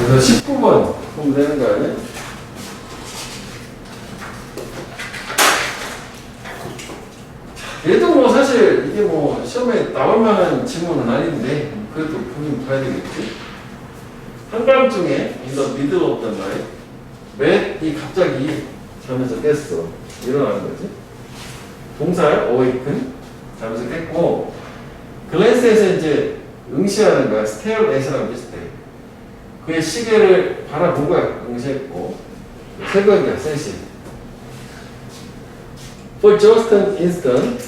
그래서 19번 보면 되는 거 아니야? 얘도 뭐 사실 이게 뭐 시험에 나올 만한 질문은 아닌데 그래도 보긴 봐야 되겠지. 한밤중에 in the middle of the night 맷이 갑자기 잠에서 깼어. 일어나는 거지. 동사 awaken 잠에서 깼고 글랜스에서 이제 응시하는 거야. stare at이랑 비슷해. 그의 시계를 바라본 거야. 응시했고 새벽이야. 3시. For just an instant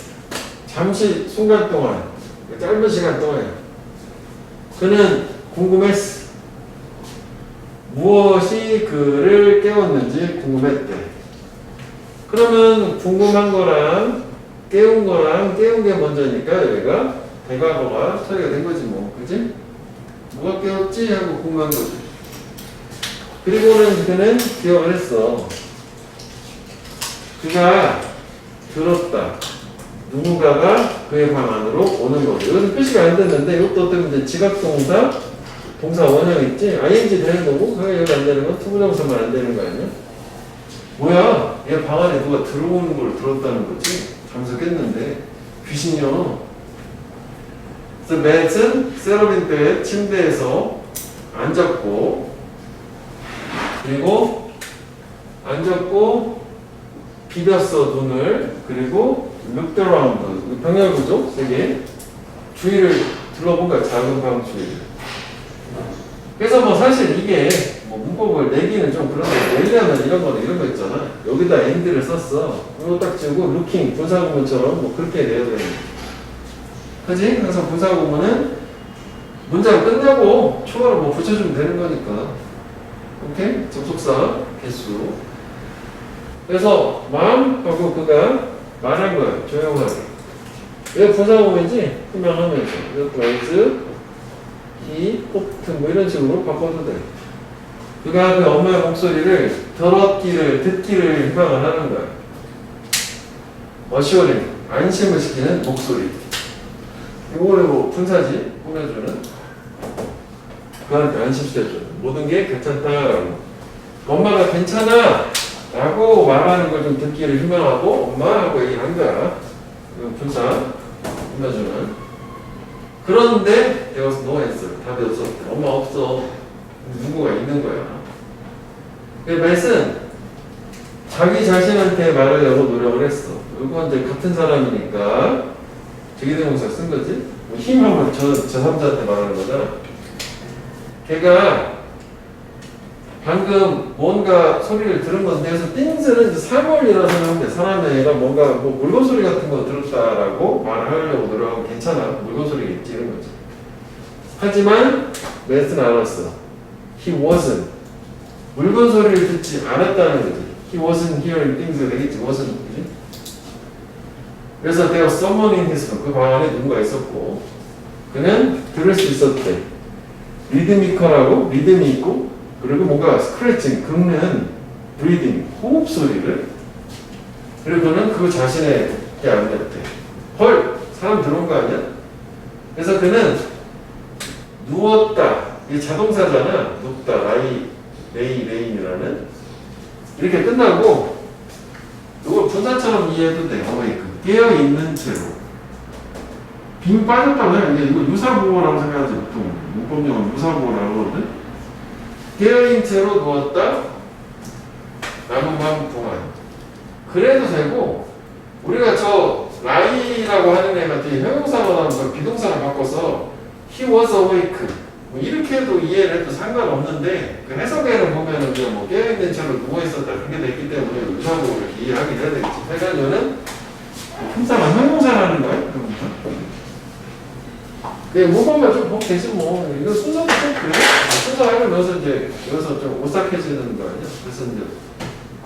잠시 순간 동안 짧은 시간 동안 그는 궁금했어. 무엇이 그를 깨웠는지 궁금했대. 그러면 궁금한 거랑 깨운 거랑 깨운 게 먼저니까 여기가 대과거가 처리가 된 거지 뭐. 그지? 뭐가 깨웠지? 하고 궁금한 거지. 그리고는 그는 기억을 했어. 그가 들었다. 누군가가 그의 방 안으로 오는 거죠. 여기서 표시가 안 됐는데 이것도 어떻게 보면 지각동사 동사 원형 있지? ing 되는 거고 그게 여기 안 되는 건 투부정사만 안 되는 거 아니야? 뭐야? 얘 방 안에 누가 들어오는 걸 들었다는 거지? 잠에서 깼는데 귀신이요. 그래서 맷은 세러빈 때 침대에서 앉았고 그리고 앉았고 비볐어 눈을. 그리고 looked around 병렬구조 세개 주위를 둘러본 거야. 작은 방 주위를. 그래서 뭐 사실 이게 뭐 문법을 내기는 좀 그런데 내려면 이런 거 있잖아. 여기다 end를 썼어. 이거 딱 지우고 looking 분사구문처럼 뭐 그렇게 내야 되는 거지. 그지? 그래서 분사구문은 문장 끝나고 추가로 뭐 붙여주면 되는 거니까. 오케이? 접속사 개수. 그래서 마음하고 그가 말한 거야. 조용하게. 왜 분사구문이지? 투명하면서. was he, hoped 뭐 이런 식으로 바꿔도 돼. 그가 그 엄마의 목소리를 듣기를 희망을 하는 거야. assuring, 안심을 시키는 목소리. 이거를 뭐 분사지 꾸며주는. 그한테 안심시켜주는. 모든 게 괜찮다라고. 엄마가 괜찮아! 라고 말하는 걸 좀 듣기를 희망하고 엄마하고 얘기한 거야. 분사 꾸며주는. 그런데 there was no answer. 답이 없었대. 엄마 없어. 누구가 있는 거야. 맷은 자기 자신한테 말하려고 노력을 했어. 이건 이제 같은 사람이니까 제기대명사 쓴 거지. 힘하면 제3자한테 말하는 거잖아. 걔가 방금 뭔가 소리를 들은 건데, 그래서 things는 사물이라고 생각하는데, 사람의 애가 뭔가 뭐 물건 소리 같은 거 들었다라고 말하려고 노력하면 괜찮아. 물건 소리겠지, 이런 거지. 하지만 맷은 알았어. He wasn't. 물건 소리를 듣지 않았다는 거지. He wasn't hearing things가 되겠지. wasn't. 그지? 그래서 there was someone in his room. 그 방 안에 누군가 있었고, 그는 들을 수 있었대. 리드미컬하고 리듬이 있고, 그리고 뭔가 스크래칭, 긁는 브리딩, 호흡 소리를. 그리고 그는 그 자신에게 안 냈대. 헐! 사람 들어온 거 아니야? 그래서 그는 누웠다. 이게 자동사잖아. 눕다. 레인이라는. 이렇게 끝나고 이걸 분사처럼 이해해도 돼. 깨어있는 채로. 빙 빠졌다고 해. 이거 유사보호라고 생각하지. 보통 문법용은 유사보호라고 하거든. 깨어있는 채로 누웠다. 남은 밤 동안. 그래도 되고, 우리가 저 라이라고 하는 애가 뒤에 형용사로 나오면 비동사로 바꿔서 he was awake 뭐 이렇게 해도 이해를 해도 상관없는데, 그 해석에는 보면은 뭐 깨어있는 채로 누워있었다 그게 됐기 때문에 유사보호를 이해하긴 해야 되겠지. 해가지고는 형사가 형용사라는 거야. 그 문법만 좀 보면 되지 뭐. 이거 순서도 좀 그래. 순서 하면 여기서 좀 오싹해지는 거 아니야? 그래서 이제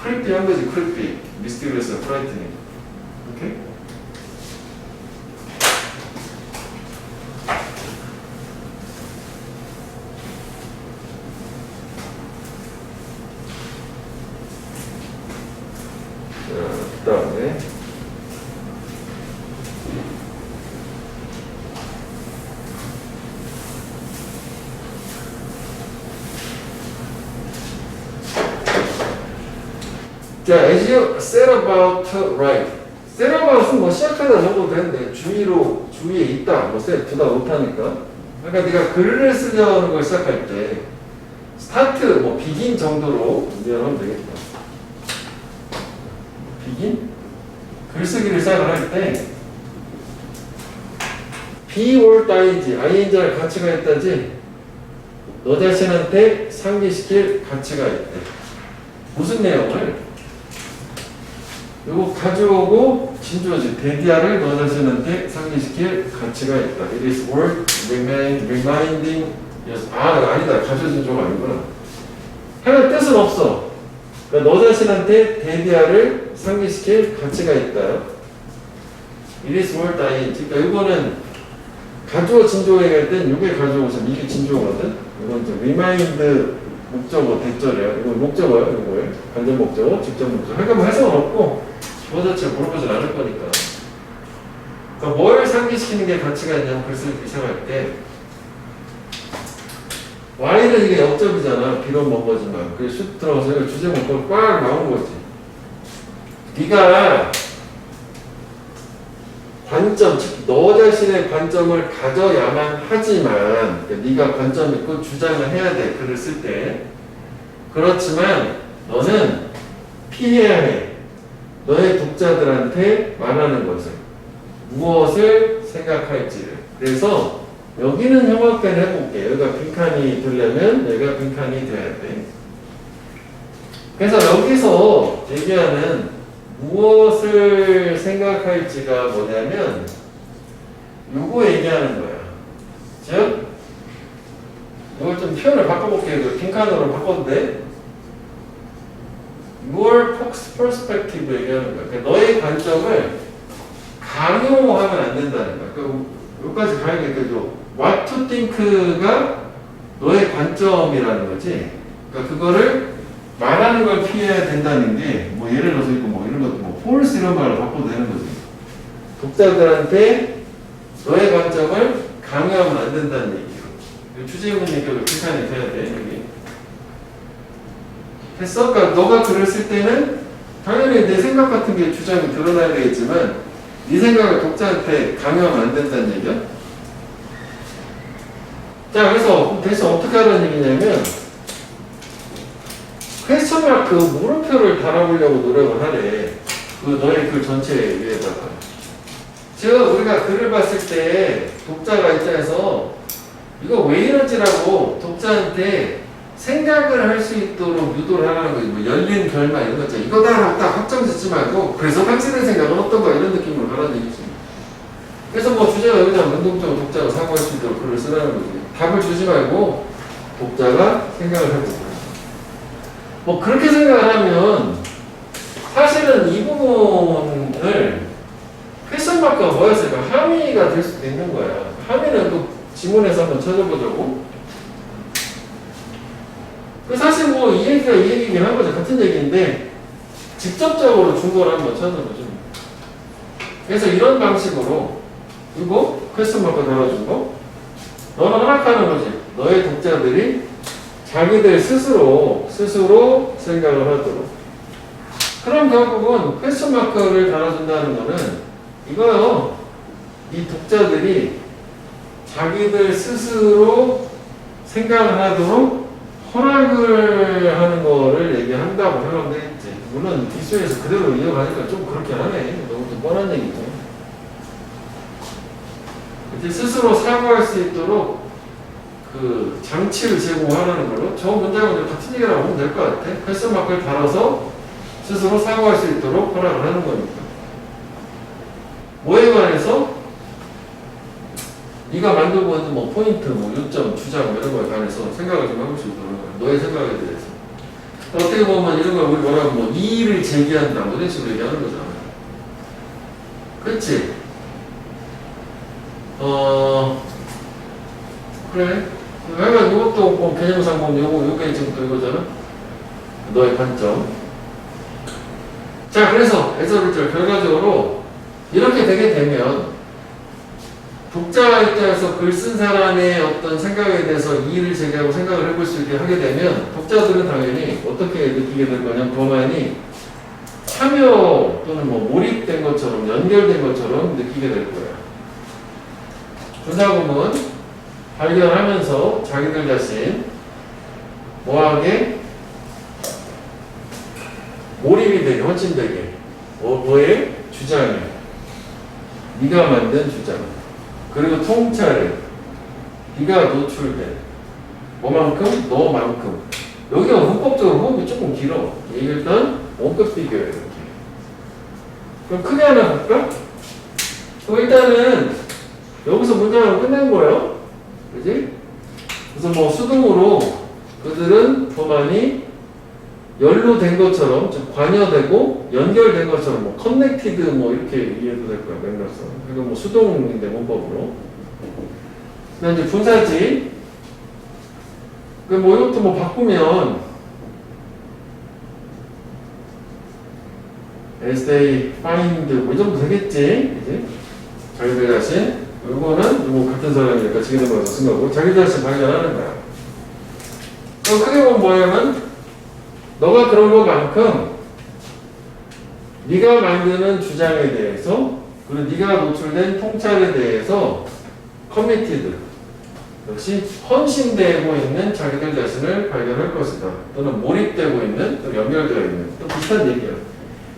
크리피한 거지. 크리피, 미스티리어스, 프라이트닝. 오케이? 자, 그다음에 자, as you set about to write. set about은 뭐 시작하다 적어도 되는데 주위에 있다, 뭐 set 두다 못하니까. 그러니까 네가 글을 쓰려는 걸 시작할 때 start, 뭐 begin 정도로 이해하면 되겠다. begin? 글쓰기를 시작을 할 때 be or die지, ing를 가치가 있다지 너 자신한테 상기시킬 가치가 있대. 무슨 내용을? 요거 가져오고 진주어지 데디아를 너 자신한테 상기시킬 가치가 있다. It is worth reminding yes. 아니다. 가져진 조가 아니구나. 하는 뜻은 없어. 그러니까 너 자신한테 데디아를 상기시킬 가치가 있다. It is worth dying. 그러니까 이거는 가주어 진주어 얘기할 땐 이게 가져오시면 이게 진주어거든. 이건 좀 remind 목적어 대절이야. 이건 목적어야. 이거예요. 관전 목적어, 직접 목적어. 그러니까 뭐 해석은 없고 주어 자체를 물어보진 않을 거니까. 그러니까 뭘 상기시키는 게 가치가 있냐면 글쓰기 시작할 때 Y는 이게 역접이잖아. 비록 먼 거지만. 그게 슛 들어가서 이거 주제 목적어 꽉 나온 거지. 네가 관점, 즉 너 자신의 관점을 가져야만 하지만 그러니까 네가 관점 있고 주장을 해야 돼. 글을 쓸 때. 그렇지만 너는 피해야 해. 너의 독자들한테 말하는 것을. 무엇을 생각할지를. 그래서 여기는 형광펜 해볼게. 여기가 빈칸이 되려면 여기가 빈칸이 돼야 돼. 그래서 여기서 얘기하는 무엇을 생각할지가 뭐냐면 요거 얘기하는 거야. 즉 이걸 좀 표현을 바꿔볼게요. 빈칸으로 바꿔도 돼? Your perspective 얘기하는 거야. 그러니까 너의 관점을 강요하면 안 된다는 거야. 그러니까 여기까지 가야겠죠. What to think가 너의 관점이라는 거지. 그러니까 그거를 말하는 걸 피해야 된다는 게 뭐 예를 들어서 있고 뭐 이런 것도 뭐 false 이런 말로 바꿔도 되는 거지. 독자들한테 너의 관점을 강요하면 안 된다는 얘기예요. 주제문 얘기가 비판이 돼야 돼. 여기. 됐어? 그러니까 너가 글을 쓸 때는 당연히 내 생각 같은 게 주장이 드러나야 되겠지만 네 생각을 독자한테 강요하면 안 된다는 얘기야. 자, 그래서 대체 어떻게 하라는 얘기냐면 퀘스천 마크 물음표를 달아보려고 노력을 하래. 그 너의 글 전체 위에다가. 즉 우리가 글을 봤을 때 독자가 입장에서 이거 왜 이러지라고 독자한테 생각을 할 수 있도록 유도를 하라는 거지. 뭐 열린 결말 이런 거 있잖아. 이거다라고 딱 확정 짓지 말고 그래서 당신의 생각은 어떤가 이런 느낌으로 가라는 얘기지. 그래서 뭐 주제가 여기다 능동적으로 독자가 사고할 수 있도록 글을 쓰라는 거지. 답을 주지 말고 독자가 생각을 해보고. 뭐 그렇게 생각을 하면 사실은 이 부분을 퀘스천 마크가 뭐였을까? 함의가 될 수도 있는 거야. 함의는 또 지문에서 한번 찾아보자고. 사실 뭐 이 얘기가 이 얘기긴 한 거죠. 같은 얘기인데 직접적으로 준 걸 한번 찾아보죠. 그래서 이런 방식으로 이거 퀘스천 마크 달아준 거 너는 허락하는 거지. 너의 독자들이 자기들 스스로 생각을 하도록. 그럼 결국은 퀘스천 마크를 달아준다는 거는 이거요. 이 독자들이 자기들 스스로 생각을 하도록 허락을 하는 거를 얘기한다고 하면 되겠지. 물론 기수에서 그대로 이어가니까 좀 그렇게 하네. 너무 좀 뻔한 얘기죠. 이제 스스로 사고할 수 있도록 그 장치를 제공하라는 걸로 저 문장은 같은 얘기라고 보면 될 것 같아. 퀘스천 마크를 달아서 스스로 사고할 수 있도록 허락을 하는 거니까. 뭐에 관해서? 네가 만들고 있는 뭐 포인트, 뭐 요점, 주장 이런 거에 관해서 생각을 좀 해볼 수 있도록 너의 생각에 대해서. 어떻게 보면 이런 걸 우리 뭐라고 뭐 이의를 제기한다 뭐 이런 식으로 얘기하는 거잖아. 그렇지? 그래. 하여간 이것도 뭐 개념상 보면 요게 지금 또 이거잖아. 너의 관점. 자, 그래서 에서를 결과적으로 이렇게 되게 되면 독자 입장에서 글 쓴 사람의 어떤 생각에 대해서 이의를 제기하고 생각을 해볼 수 있게 하게 되면 독자들은 당연히 어떻게 느끼게 될 거냐면 그만이 참여 또는 뭐 몰입된 것처럼 연결된 것처럼 느끼게 될 거야. 분사구문 발견하면서 자기들 자신 뭐하게 몰입이 되게 헌신되게 너의 주장에 네가 만든 주장 그리고 통찰에 네가 노출된 뭐만큼 너만큼 여기가 문법적으로 호흡이 조금 길어. 이게 일단 원급 비교야 이렇게. 그럼 크게 하나 볼까? 일단은 여기서 문장은 끝낸 거예요. 그지? 그래서 뭐 수동으로 그들은 더 많이 연루된 것처럼 좀 관여되고 연결된 것처럼 뭐 커넥티드 뭐 이렇게 이해도 될 거야 맥락상. 그리고 뭐 수동인데 문법으로. 그다음 이제 분사지. 뭐 이것도 뭐 바꾸면 as they find 뭐 이 정도 되겠지. 이제 자기들 자신. 이거는 뭐 같은 사람이니까 지금 들어가서 쓴 거고 자기들 자신 발견하는 거야. 그럼 크게 보면 뭐냐면 너가 그런 것만큼 네가 만드는 주장에 대해서 그리고 네가 노출된 통찰에 대해서 커미티드 역시 헌신되고 있는 자기들 자신을 발견할 것이다. 또는 몰입되고 있는 또 연결되어 있는 또 비슷한 얘기야.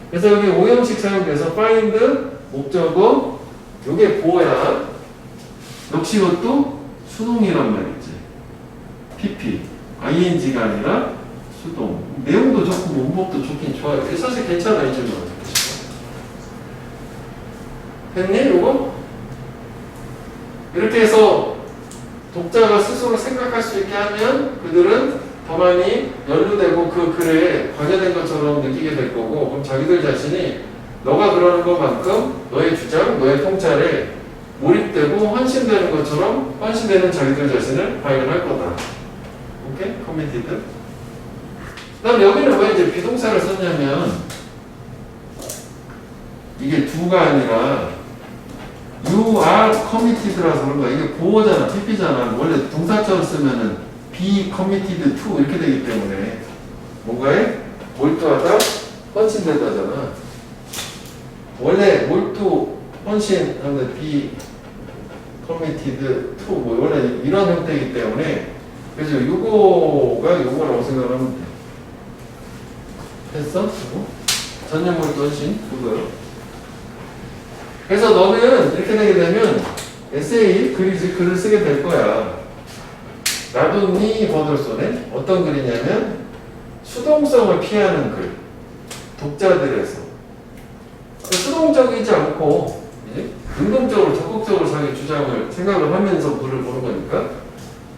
그래서 여기 오형식 사용돼서 find 목적어 요게 보야 역시 이것도 수동이란 말이지. PP ing가 아니라 수동. 내용도 좋고 문법도 좋긴 좋아요. 사실 괜찮아 이 질문. 됐니? 이거? 이렇게 해서 독자가 스스로 생각할 수 있게 하면 그들은 더 많이 연루되고 그 글에 관여된 것처럼 느끼게 될 거고 그럼 자기들 자신이 너가 그러는 것만큼 너의 주장, 너의 통찰에 몰입되고 헌신되는 것처럼 헌신되는 자기들 자신을 발견할 거다. 오케이? committed. 그다음 여기는 왜 이제 비동사를 썼냐면 이게 두가 아니라 you are committed라서 그런 거야. 이게 보어잖아, PP잖아. 원래 동사처럼 쓰면은 be committed to 이렇게 되기 때문에 뭔가에 몰두하다, 헌신되다잖아. 원래 몰두, 헌신하는 be committed to 뭐 원래 이런 형태이기 때문에 그래서 요거라고 생각하면 돼. 됐어? 전년 몰두 헌신 그거요. 그래서 너는 이렇게 되게 되면 에세이 글을 쓰게 될 거야. 나도니 버들손에 어떤 글이냐면 수동성을 피하는 글. 독자들에서 수동적이지 않고 이제 능동적으로 적극적으로 자기 주장을 생각을 하면서 글을 보는 거니까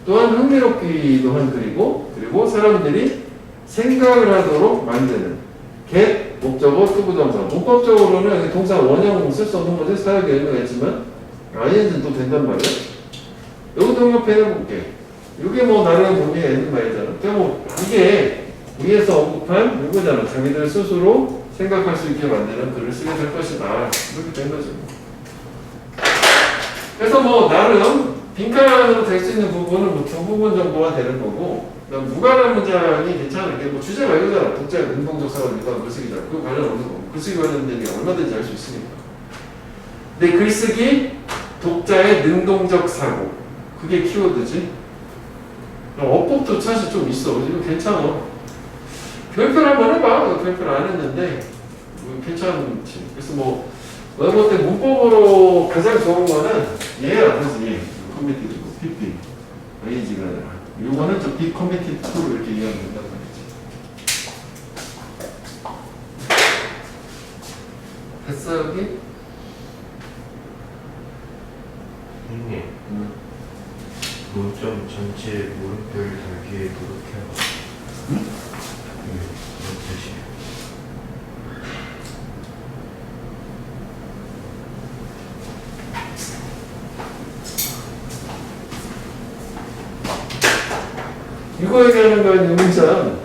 또한 흥미롭기도 한 글이고 그리고 사람들이 생각을 하도록 만드는 get 목적어 투부정사. 문법적으로는 여기 동사 원형 쓸 수 없는 거지 사역에 의미가 ing는 또 된단 말이야. 여기도 한번 해볼게. 이게 뭐 나름 의미가 있는 말이잖아. 그럼 이게 위에서 언급한 이거잖아. 자기들 스스로 생각할 수 있게 만드는 글을 쓰게 될 것이다. 이렇게 된 거죠. 그래서 뭐 나름 빈칸으로 될 수 있는 부분은 뭐 두 부분 정도가 되는 거고 무관한 문장이 괜찮은 게 뭐 주제가 이거잖아. 독자의 능동적 사고를 위한 글쓰기잖아. 그 관련 없는 거고 글쓰기 관련된 게 얼마든지 할 수 있으니까. 근데 글쓰기 독자의 능동적 사고 그게 키워드지. 어법도 사실 좀 있어. 이거 괜찮아. 별표 한번 해봐. 별표를 안 했는데 뭐 괜찮지. 그래서 뭐 내가 볼 때 문법으로 가장 좋은 거는 얘야 그지. 커미티드고 PP ing가 아니라 요거는 좀 be committed to 이렇게 이해하면 된단 말이지. 됐어 여기? 형님, 문점 전체 물음표를 달기에 노력해요. 응? 네, 무슨 뜻이에요? 이거 얘기하는 거 아니야, 문장.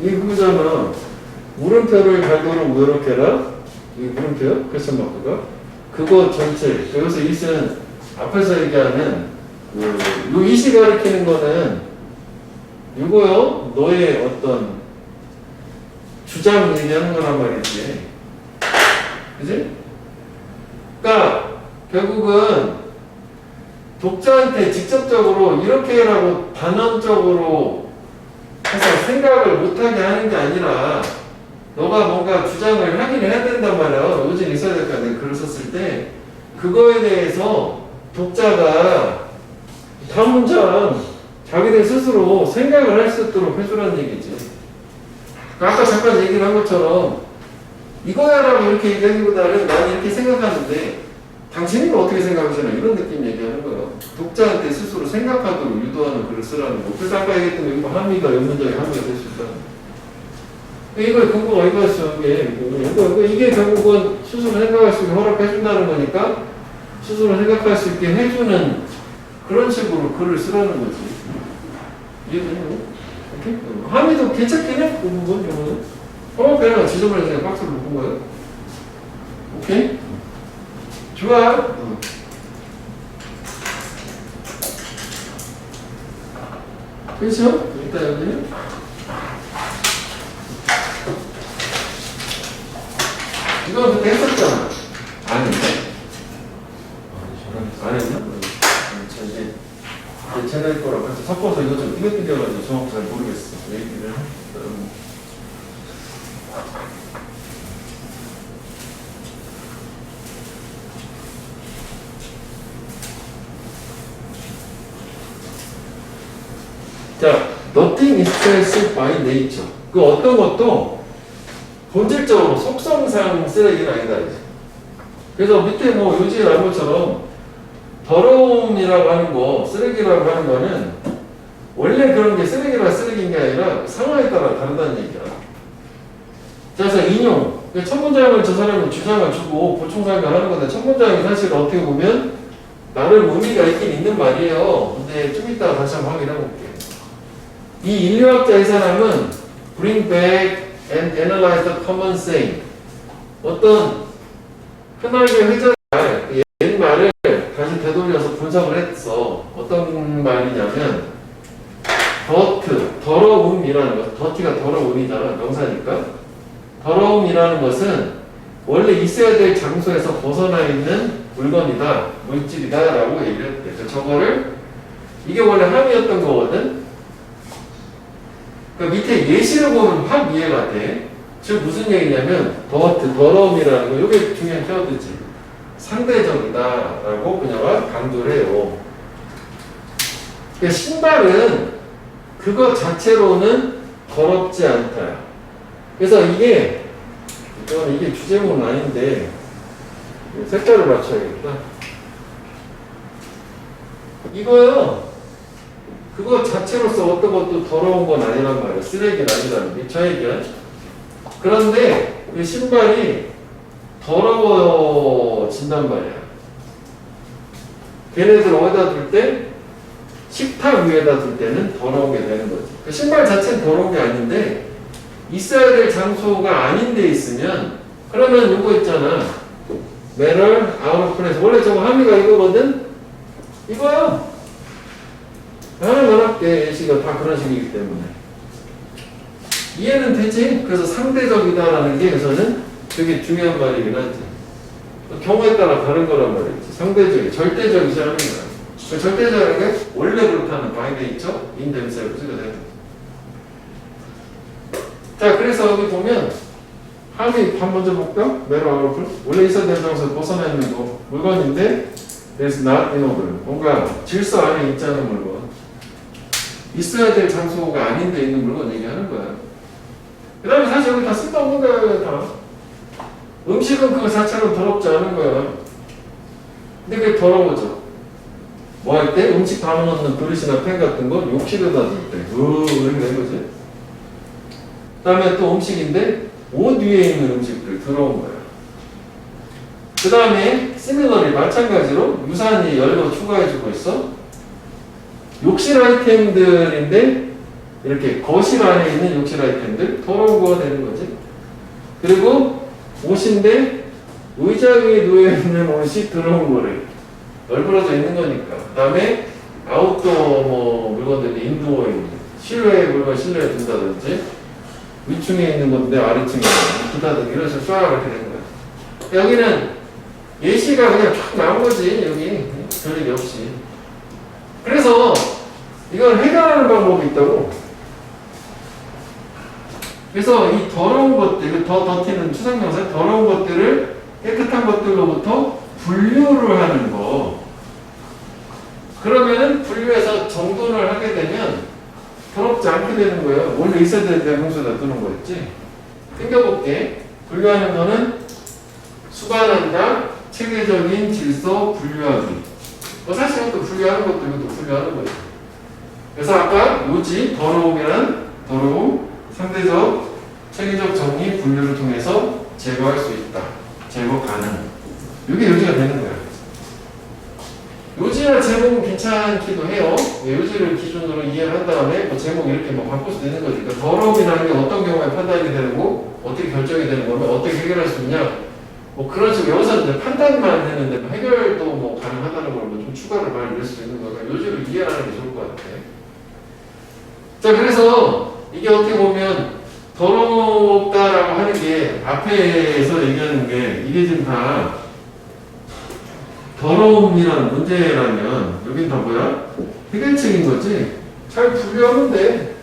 이 구잖아. 물음표를 달도록 노력해라. 이 물음표, 퀘스천 마크가. 그거 전체. 여기서 이는 앞에서 얘기하는 요 이시 가리키는 거는 이거요. 너의 어떤 주장 얘기하는 거란 말이지. 그지? 그러니까 결국은 독자한테 직접적으로 이렇게 해라고 단언적으로 해서 생각을 못하게 하는 게 아니라 너가 뭔가 주장을 하긴 해야 된단 말이야. 요즘 있어야 될 거 아니야. 글을 썼을 때 그거에 대해서 독자가 다음 문장 자기들 스스로 생각을 할 수 있도록 해주라는 얘기지. 아까 잠깐 얘기를 한 것처럼 이거야라고 이렇게 얘기하기보다는 나는 이렇게 생각하는데 당신이 어떻게 생각하시나 이런 느낌 얘기하는 거예요. 독자한테 스스로 생각하도록 유도하는 글을 쓰라는 거. 그래서 아까 얘기했던 이거 함의가 연문적인 함의가 될 수 있다. 이걸 근거가 이거였어. 이게 결국은 스스로 생각할 수 있게 허락해 준다는 거니까 스스로 생각할 수 있게 해주는 그런 식으로 글을 쓰라는 거지. 이해되니? 오케이? 함의도 괜찮긴 해. 그 부분, 이거는. 그냥 지저분해서 그냥 박스를 묶은 거예요. 오케이? 좋아. 그렇죠? 일단 여기. 이거 그때 했었잖아. 아닌데? 안 했나? 저 이제 제 채널 거랑 같이 섞어서 이거 좀 띠겨띠겨가지고 정확히 잘 모르겠어. 얘기를 했더라고. 자, nothing is trash by nature. 그 어떤 것도 본질적으로 속성상 쓰레기는 아니다. 이제. 그래서 밑에 뭐 요지에 나온 것처럼 더러움이라고 하는 거, 쓰레기라고 하는 거는 원래 그런 게 쓰레기라 쓰레기인 게 아니라 상황에 따라 다르다는 얘기야. 자, 그래서 인용. 첫 문장을 저 사람이 주장을 주고 보충 설명하는 건데 첫 문장이 사실 어떻게 보면 나름 의미가 있긴 있는 말이에요. 근데 좀 이따가 다시 한번 확인해 볼게요. 이 인류학자 이 사람은 bring back and analyze the common saying. 어떤 흔하게 회자할 옛 말을 다시 되돌려서 분석을 했어. 어떤 말이냐면 더러움이라는 것, 더티가 더러움이잖아. 명사니까. 더러움이라는 것은 원래 있어야 될 장소에서 벗어나 있는 물건이다, 물질이다 라고 얘기를 했대. 그래서 저거를 이게 원래 함이었던 거거든. 그러니까 밑에 예시를 보면 확 이해가 돼. 즉 무슨 얘기냐면 더러움이라는 거, 이게 중요한 키워드지. 상대적이다 라고 그녀가 강조를 해요. 그러니까 신발은 그것 자체로는 더럽지 않다. 그래서 이게 주제목은 아닌데 색깔을 맞춰야겠다. 이거요. 그거 자체로서 어떤 것도 더러운 건 아니란 말이야. 쓰레기는 아니라는 게 저 얘기야. 그런데 그 신발이 더러워진단 말이야. 걔네들 어디다 둘 때? 식탁 위에다 둘 때는 더러운 게 되는 거지. 그 신발 자체는 더러운 게 아닌데 있어야 될 장소가 아닌 데 있으면 그러면 이거 있잖아. matter out of place. 원래 저거 함의가 이거거든? 이거요. 하나만 할게. 예시가 다 그런 식이기 때문에. 이해는 되지? 그래서 상대적이다라는 게 여기서는 되게 중요한 말이긴 하지. 경우에 따라 다른 거란 말이지. 상대적이, 절대적이지 않은 거야. 그 절대적인 게 원래 그렇다는 by nature, in themselves가 되는 거야. 자, 그래서 여기 보면 함의 한 먼저 볼까? matter out of place. 원래 있어야 될 장소에 벗어나 있는 거 물건인데 there's not in order. 뭔가 질서 안에 있지 않은 물건. 있어야 될 장소가 아닌 데 있는 물건 얘기하는 거야. 그 다음에 사실 여기 다 쓸데없는 거야, 다. 음식은 그거 자체로 더럽지 않은 거야. 근데 그게 더러워져. 뭐 할 때? 음식 담아놓는 그릇이나 팬 같은 거 욕실에다 둘 때. 이렇게 된 거지. 그 다음에 또 음식인데 옷 위에 있는 음식들 더러운 거야. 그 다음에 similarly 마찬가지로 유사한 열로 추가해주고 있어. 욕실 아이템들인데 이렇게 거실 안에 있는 욕실 아이템들 더러운 거가 되는 거지. 그리고 옷인데 의자 위에 놓여있는 옷이 더러운 거래. 널브러져 있는 거니까. 그 다음에 아웃도어 뭐 물건들이 인도어에 실내에 물건 실내에 둔다든지 위층에 있는 건데 아래층에 있는 기타 등 이런 식으로 쏴 이렇게 되는 거야. 여기는 예시가 그냥 쫙 나온 거지. 여기 별일이 없이. 그래서 이걸 해결하는 방법이 있다고. 그래서 이 더러운 것들, 더 더티는 추상명사, 더러운 것들을 깨끗한 것들로부터 분류를 하는 거. 그러면은 분류해서 정돈을 하게 되면 더럽지 않게 되는 거예요. 원래 있어야 될 대명사다 두는 거였지. 땡겨볼게. 분류하는 거는 수반한다, 체계적인 질서 분류하기. 사실 또 분류하는 것도 이것도 분류하는 거예요. 그래서 아까 요지, 더러움이란 더러움, 상대적, 체계적 정리, 분류를 통해서 제거할 수 있다. 제거 가능. 이게 요지가 되는 거야. 요지나 제목은 괜찮기도 해요. 요지를 기준으로 이해를 한 다음에 뭐 제목 이렇게 뭐 바꿔서 되는 거지. 그러니까 더러움이라는 게 어떤 경우에 판단이 되고 어떻게 결정이 되는 거면 어떻게 해결할 수 있냐. 뭐 그런 식으로 여기서 이제 판단만 되는데 뭐 해결도 뭐 가능하다는 걸 뭐 좀 추가로 말을 낼 수 있는 거니까 요지를 이해하는 게 좋을 것 같아. 자, 그래서 이게 어떻게 보면 더럽다라고 하는 게 앞에서 얘기하는 게 이게 지금 다 더러움이라는 문제라면 여긴 다 뭐야? 해결책인 거지. 잘 분류하면 돼.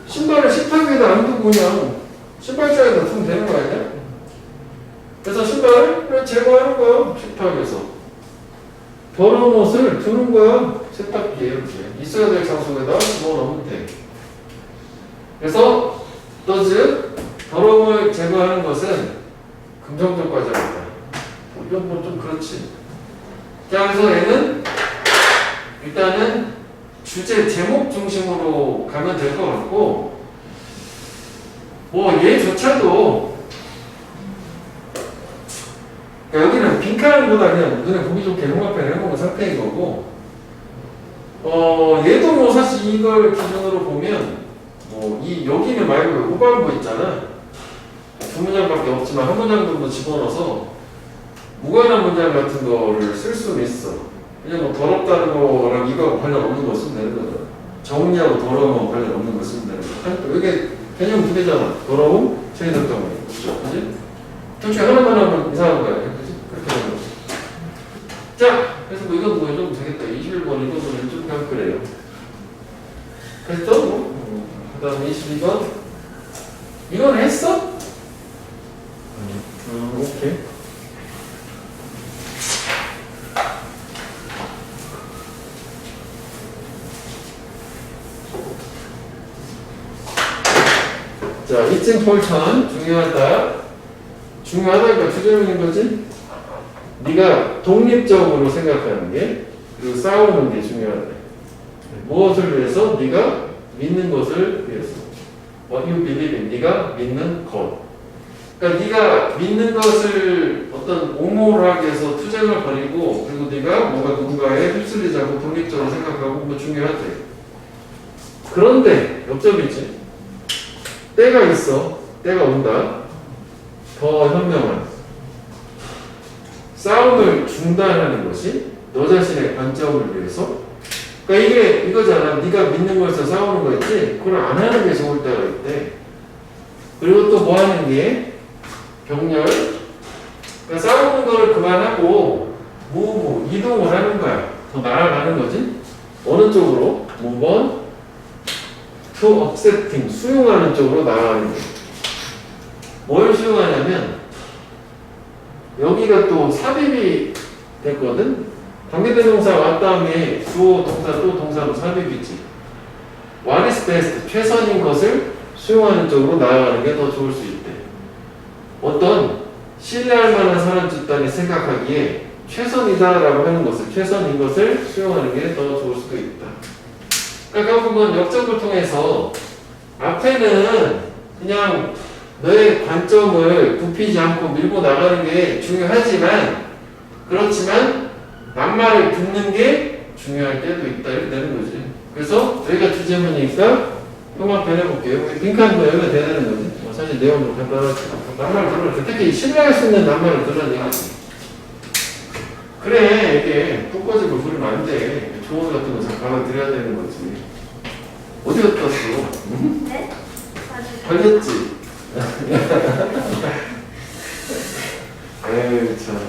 신발을 식탁 위에다 안 두고 그냥 신발장에다 두면 되는 거 아니야? 그래서 신발을 제거하는 거야. 식탁에서. 더러운 옷을 두는 거야. 세탁기에 이렇게. 있어야 될 장소에다 집어넣으면 돼. 그래서 즉 더러움을 제거하는 것은 긍정적 과정이다. 이건 뭐 좀 그렇지. 자, 그래서 얘는 일단은 주제 제목 중심으로 가면 될 것 같고, 뭐 얘조차도 그러니까 여기는 빈칸보다 그냥 눈에 보기 좋게 흉합편을 해놓은 상태인 거고, 얘도 뭐 사실 이걸 기준으로 보면 뭐 이 여기는 말고 후반부 있잖아. 두 문장밖에 없지만 한 문장 정도 집어넣어서 무관한 문장 같은 거를 쓸 수는 있어. 그냥 뭐 더럽다는 거랑 이거하고 관련 없는 거 쓰면 되는 거잖아. 정리하고 더러움하고 관련 없는 거 쓰면 되는 거야. 이게 개념 두 개잖아. 더러움, 체계적 정리. 그렇죠? 그지? 둘 중에 하나만 하면 이상한 거야. 그지? 그렇게 하는 거지. 자, 그래서 뭐 이건 뭐 이러면 되겠다. 21번 이거는 좀 그냥 그래요. 그래서 뭐, 그 다음에 22번. 이건 했어? 오케이. 자, 이쯤 폴천 중요하다. 중요하다니까 주제명인 거지? 네가 독립적으로 생각하는 게 그리고 싸우는 게 중요하다. 무엇을 위해서? 네가 믿는 것을 위해서. What you believe in. 네가 믿는 것. 그러니까 네가 믿는 것을 어떤 옹호하기 위해서 투쟁을 벌이고 그리고 네가 뭔가 누군가에 휩쓸리지 않고 독립적으로 생각하고 뭐 중요하대. 그런데 역점이지. 때가 있어. 때가 온다. 더 현명한 싸움을 중단하는 것이 너 자신의 관점을 위해서. 그러니까 이게 이거잖아. 네가 믿는 것에서 싸우는 거 있지. 그걸 안 하는 게 좋을 때가 있대. 그리고 또 뭐 하는 게 병렬. 그러니까 싸우는 거를 그만하고 이동을 하는 거야. 더 나아가는 거지. 어느 쪽으로? move on to accepting, 수용하는 쪽으로 나아가는 거예요. 뭘 수용하냐면 여기가 또 삽입이 됐거든. 관계대명사 왔 다음에 주어, 동사, 또 동사로 삽입이지. What is best, 최선인 것을 수용하는 쪽으로 나아가는 게 더 좋을 수 있대. 어떤 신뢰할 만한 사람 집단이 생각하기에 최선이다라고 하는 것을, 최선인 것을 수용하는 게 더 좋을 수도 있다. 그러니까 결국은 역적을 통해서 앞에는 그냥 너의 관점을 굽히지 않고 밀고 나가는 게 중요하지만 그렇지만 낱말을 듣는 게 중요할 때도 있다 이렇게 되는 거지. 그래서 저희가 주제문이니까 흉합편 해볼게요. 빈칸도 여기가 돼야 되는 거지. 뭐 사실 내용도 간단하지. 낱말을 들어야 특히 신뢰할 수 있는 낱말을 들어야 되겠지. 그래 이게 푹 꺼지고 부르면 안 돼. 조언 같은 거 잘 받아들여야 되는 거지. 어디 갔다 왔어? 네? 아직 걸렸지? 에이, 참.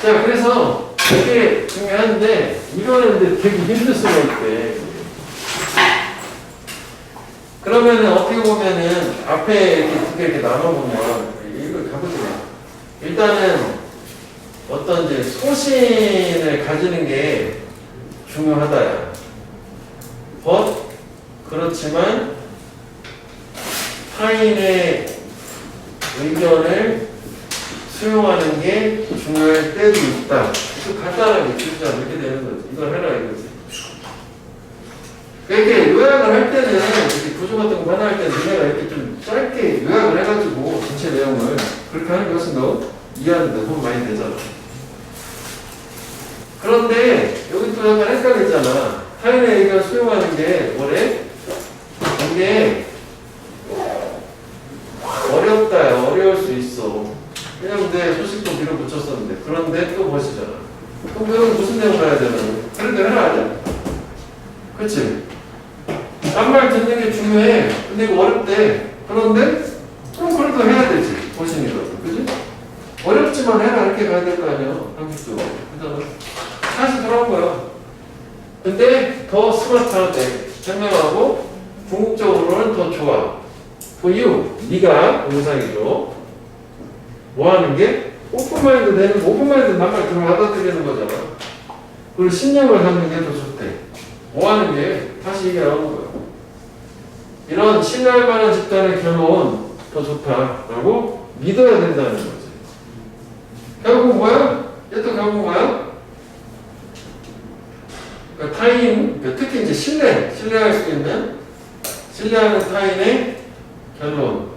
자, 그래서 되게 중요한데, 이거는 근데 되게 힘들 수가 있대. 그러면은 어떻게 보면은 앞에 이렇게 두 개 이렇게 나눠보면, 이걸 가보자. 일단은 어떤 이제 소신을 가지는 게 중요하다야. 그렇지만 타인의 의견을 수용하는 게 중요할 때도 있다. 그 간단하게 주자 이렇게 되는 거지. 이걸 해라 이거지. 이렇게 요약을 할 때는 이렇게 구조 같은 거 하나 할 때는 내가 이렇게 좀 짧게 요약을 해가지고 전체 내용을 그렇게 하는 것은 너 이해하는데 도움 많이 되잖아. 그런데 여기 또 약간 헷갈리잖아. 타인의 의견 수용하는 게 뭐래? 이게 어렵다. 어려울 수 있어. 그냥 내 소식도 밀어붙였었는데 그런데 또 보시잖아. 그럼 그건 무슨 내용 가야 되나? 그런 대로 해야 돼. 그치? 딴 말 듣는 게 중요해. 근데 이거 어렵대. 그런데 그럼 그래도 해야 되지. 보시니까. 그지? 어렵지만 해라. 이렇게 가야 될 거 아니야. 한국도. 그잖아. 사실 그런 거야. 근데 더 스마트하대. 설명하고 궁극적으로는 더 좋아. For you. 네가 동사이죠. 뭐 하는 게? 오픈마인드 되는 거. 오픈마인드 남말 들어 받아들이는 거잖아. 그리고 신념을 갖는 게 더 좋대. 뭐 하는 게? 다시 얘기 나오는 거야. 이런 신뢰할 만한 집단의 결론 더 좋다라고 믿어야 된다는 거지. 결국 뭐야? 얘도 결국 뭐야? 그러니까 타인, 그러니까 특히 이제 신뢰할 수 있는, 신뢰하는 타인의 결론이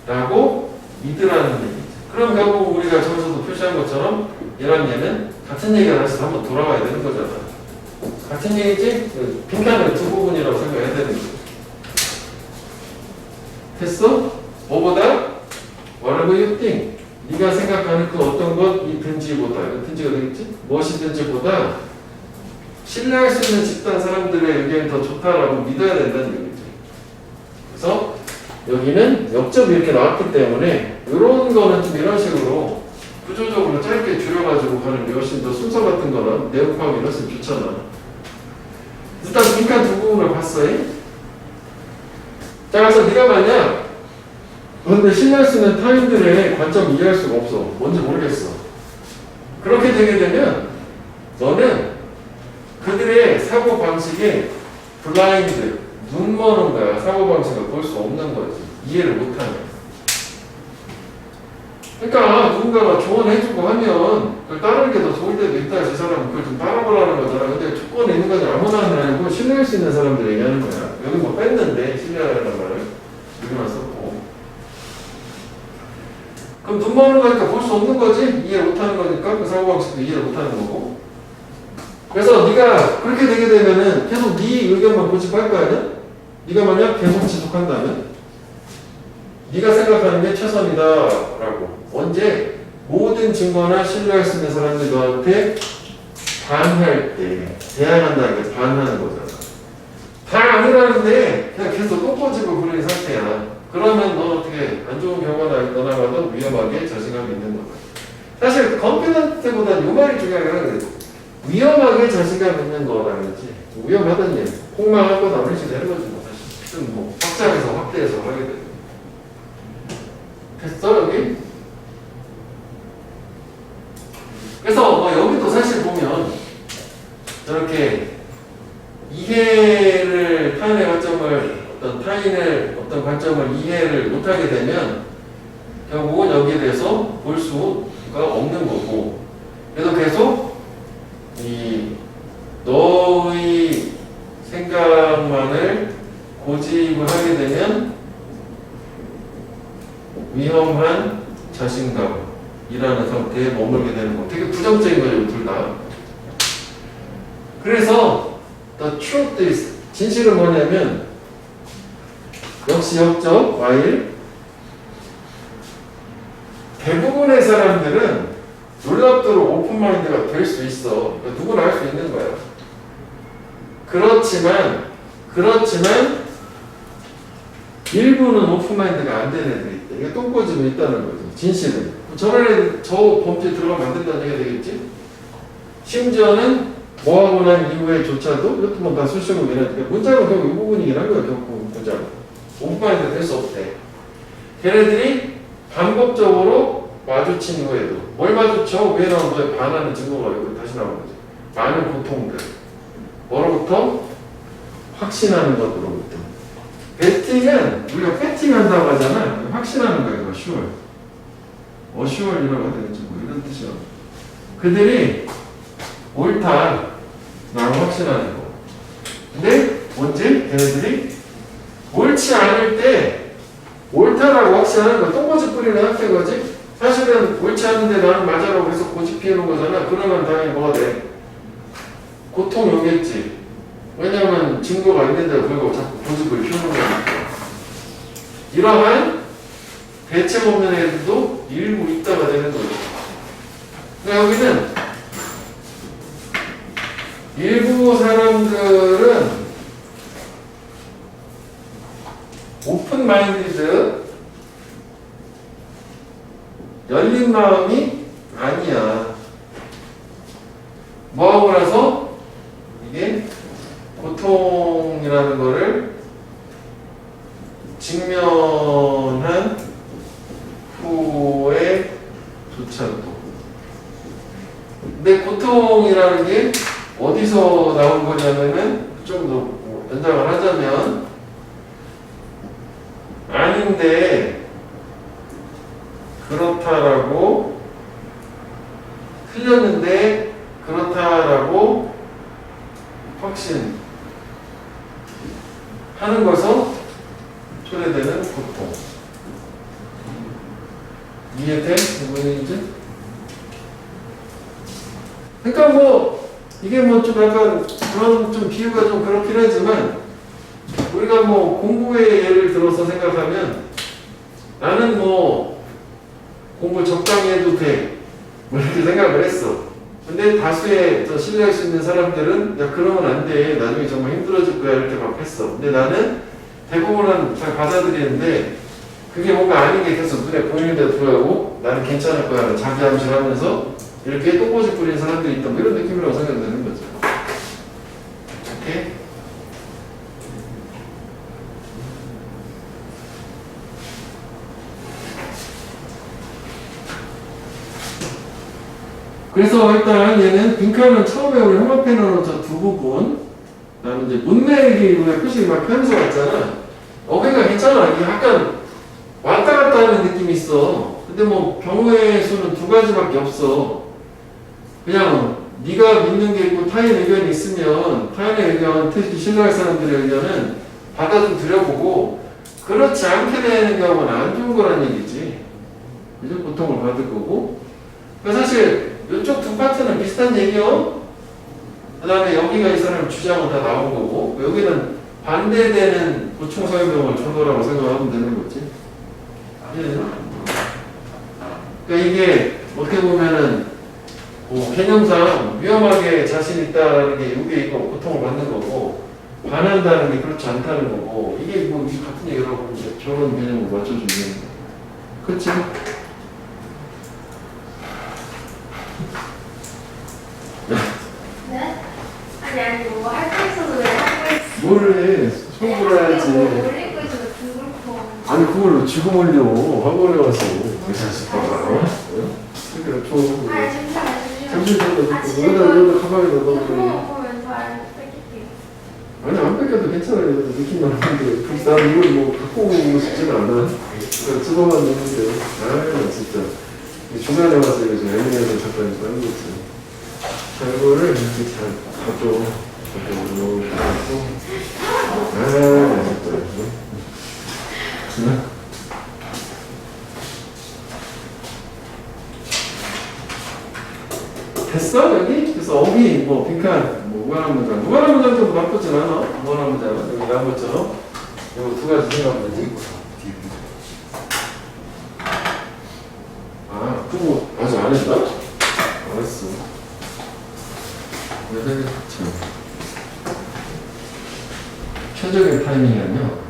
좋다라고 믿으라는 얘기죠. 그럼 결국 우리가 저기서도 표시한 것처럼 얘랑 얘는 같은 얘기를 다시 한번 돌아와야 되는 거잖아. 같은 얘기지? 빈칸을 두 부분이라고 생각해야 되는 거지. 됐어? 뭐보다? Whatever you think. 네가 생각하는 그 어떤 것이든지보다, 든지가 되겠지? 무엇이든지보다 신뢰할 수 있는 집단 사람들의 의견이 더 좋다라고 믿어야 된다는 얘기죠. 그래서 여기는 역접이 이렇게 나왔기 때문에 이런 거는 좀 이런 식으로 구조적으로 짧게 줄여가지고 가는 게 훨씬 더 순서 같은 거는 내용 파악이 훨씬 좋잖아. 일단 빈칸 두 부분을 봤어. 자, 그래서 네가 만약 그런데 신뢰할 수 있는 타인들의 관점 이해할 수가 없어. 뭔지 모르겠어. 그렇게 되게 되면 너는 그들의 사고방식에 블라인드, 눈 머는 거야. 사고방식을 볼 수 없는 거지. 이해를 못하면. 그러니까 누군가가 조언해주고 하면 그걸 따르는 게 더 좋을 때도 있다. 저 사람은 그걸 좀 따라보라는 거잖아. 근데 조건에 있는 건 아무나 하는 아니고 신뢰할 수 있는 사람들 얘기하는 거야. 여기 뭐 뺐는데 신뢰하라는 말을 여기만 썼고. 그럼 눈 머는 거니까 볼 수 없는 거지? 이해 못하는 거니까 그 사고방식도 이해를 못하는 거고. 그래서 네가 그렇게 되게 되면은 계속 네 의견만 고집할 거 아니야? 네가 만약 계속 지속한다면 네가 생각하는 게 최선이다라고. 언제? 모든 증거나 신뢰할 수 있는 사람들이 너한테 반할 때 대항한다는 게 반하는 거잖아. 다 아니라는데 그냥 계속 똥꼬집을 부리는 상태야. 그러면 너 어떻게 안 좋은 결과가 나가도 위험하게 자신감이 있는 거야. 사실 컨피던트보다는 이 말이 중요한 게 위험하게 자신감 있는 거라는 거지. 위험하다는 얘기. 폭망할 거다 그런 식으로 되는 거지 뭐 사실. 뭐 확장해서 확대해서 하게 돼. 됐어 여기? 그래서 뭐 여기도 사실 보면 저렇게 이해를 타인의 관점을 어떤 관점을 이해를 못하게 되면 결국은 여기에 대해서 볼 수가 없는 거고. 그래서 계속 이 너의 생각만을 고집을 하게 되면 위험한 자신감이라는 상태에 머물게 되는 거. 되게 부정적인 거죠, 둘 다. 그래서 the truth is, 진실은 뭐냐면 역시 역적, while 대부분의 사람들은 놀랍도록 오픈마인드가 될 수 있어. 누구나 할 수 있는 거야. 그렇지만 일부는 오픈마인드가 안 되는 애들이 있다. 이게 똥꼬집이 있다는 거죠. 진실은. 저런 애들 저 범죄 들어가면 안 된다는 얘기가 되겠지? 심지어는 뭐 하고 난 이후에조차도 이것도 뭐 다 수식으로 얘네들 문장은 결국 이 부분이긴 한 거야. 결국 문장. 오픈마인드 될 수 없대. 걔네들이 반복적으로 마주친 거에도 뭘 마주쳐? 왜 나온 거에 반하는 증거가 여기 다시 나오는 거죠. 많은 고통들. 뭐로부터? 확신하는 것으로부터. 베팅은 우리가 패팅한다고 하잖아. 확신하는 거예요. sure. assure이라고 되는지 뭐 이런 뜻이야. 그들이 옳다. 라고 확신하는 거. 근데 언제? 걔네들이 옳지 않을 때 옳다라고 확신하는 거. 똥꼬집 뿌리는 학생 거지? 사실은 옳지 않은데 나는 맞아라고 해서 고집 피우는 거잖아. 그러면 당연히 뭐가 돼? 고통이 오겠지. 왜냐하면 증거가 있는데도 불구하고 자꾸 고집을 피우는 거니까. 이러한 대책 없는 애들도 일부 있다가 되는 거죠. 그러니까 여기는 일부 사람들은 오픈 마인디드 열린 마음이 아니야. 뭐하고 나서 이게 고통이라는 거를 직면한 후에 조차도. 근데 고통이라는 게 어디서 나온 거냐면은 좀 더 연장을 하자면 아닌데 그렇다라고 틀렸는데 그렇다라고 확신 하는 것에서 초래되는 고통. 이해돼? 이제? 그러니까 뭐 이게 뭐 좀 약간 그런 좀 비유가 좀 그렇긴 하지만 우리가 뭐 공부의 예를 들어서 생각하면 나는 뭐 공부 적당히 해도 돼. 뭐 이렇게 생각을 했어. 근데 다수의 신뢰할 수 있는 사람들은 야 그러면 안 돼. 나중에 정말 힘들어질 거야 이렇게 막 했어. 근데 나는 대부분은 잘 받아들이는데 그게 뭔가 아닌 게 계속 눈에 보이는데도 불구하고 나는 괜찮을 거야. 자기 암시하면서 이렇게 똥꼬집 부리는 사람들이 있다. 뭐 이런 느낌이라고 생각되는 거죠. 오케이? 그래서 일단 얘는 빈칸은 처음에 우리 형광 패널로 저 두 부분 그다음에 이제 문맥이 우리가 표시 막 펴면서 왔잖아. 어휘가 괜찮아. 이게 약간 왔다 갔다 하는 느낌이 있어. 근데 뭐 경우의 수는 두 가지밖에 없어. 그냥 네가 믿는 게 있고 타인 의견이 있으면 타인의 의견, 특히 신뢰할 사람들의 의견은 받아 좀 들여보고 그렇지 않게 되는 경우는 안 좋은 거란 얘기지. 이제 고통을 받을 거고. 그러니까 사실 이쪽 두 파트는 비슷한 얘기요. 그 다음에 여기가 이 사람 주장은 다 나온 거고 여기는 반대되는 보충 설명을 전도라고 생각하면 되는 거지. 그러니까 이게 어떻게 보면은 뭐 개념상 위험하게 자신 있다는 게 이게 이거 고통을 받는 거고 반한다는 게 그렇지 않다는 거고 이게 뭐 같은 얘기라고 이제 저런 개념을 맞춰주는 거. 그렇지? 네? 아니 뭐 할 거 있어서 왜 할 거 있어? 뭘 해? 손으로 해야지. 뭐 올릴 거 있어서 불고. 아니 그걸 지금 올려 학원에 와서 그 자식 봐봐. 그러니까 좀 아니 잠시만요. 잠시만요. 아, 진짜 여기다 가방에 넣어놓고. 보면 잘 뺏길게요. 아니 안 뺏겨도 괜찮아요. 느낌 나는데 굳이 난 이걸 뭐 갖고 오고 싶지는 않아. 그러니까 집어만 넣는데 아 진짜 중간에 와서 이거 좀 애매해서 잠깐 이거 하는 거지. 자 이거를 이렇게 잘 가져. 이렇게 넣고 아 맛있다. 됐어 여기? 그래서 어휘 뭐 빈칸 뭐 무관한 문장 무관한 문장도 나쁘진 않아. 무관한 문장은 여기 나온 것처럼 이거 두 가지 생각하면 되지. 아 그거 아직 안 했다? 알았어. 참. 최적의 타이밍이군요.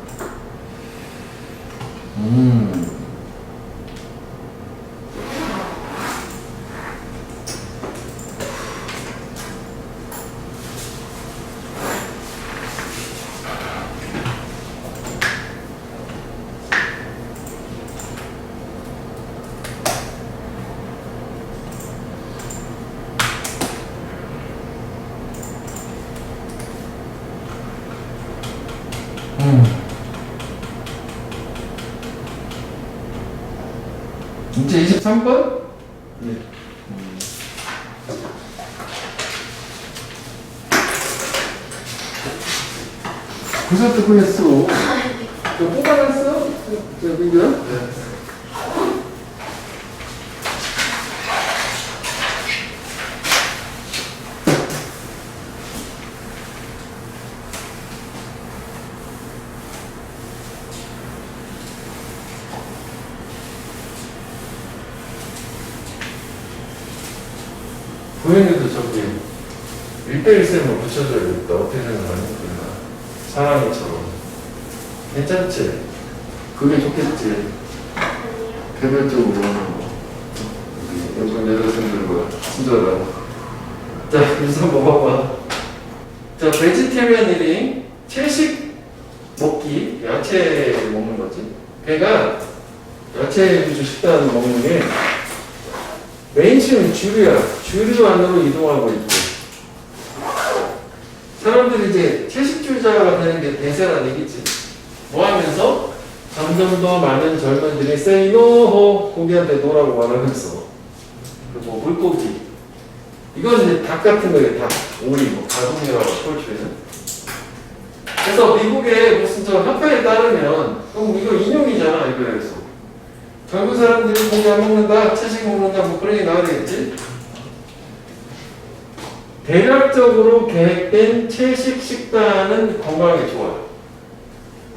이제 23번? 네. 벌써 듣고 했어. 너 뽑아놨어? 저, 민규야? 네. 고현이도 저기 1대1 쌤을 붙여줘야겠다. 어떻게 생각하니? 사랑이처럼. 괜찮지? 그게 좋겠지. 개별적으로 하는 거. 요즘 여자생들과 친절하고. 자, 그래서 한번 봐봐. 자, 베지테리언 이링, 채식 먹기, 야채 먹는 거지. 걔가 야채 위주 식단 먹는 게 메인스트림 주류야. 주류 안으로 이동하고 있고. 사람들이 이제 채식주의자가 되는 게 대세라는 얘기지. 뭐 하면서 점점 더 많은 젊은이들이 say no, 고기한테 노라고 말하면서. 그리고 물고기. 이건 이제 닭 같은 거예요, 닭. 오리, 뭐, 가동이라고 폴트리는. 그래서 미국의 무슨 저 협회에 따르면, 그럼 이거 인용이잖아, 이거에서. 젊은 사람들이 고기 안 먹는다, 채식 먹는다, 뭐 그런 얘기 나와야 되겠지? 대략적으로 계획된 채식 식단은 건강에 좋아요.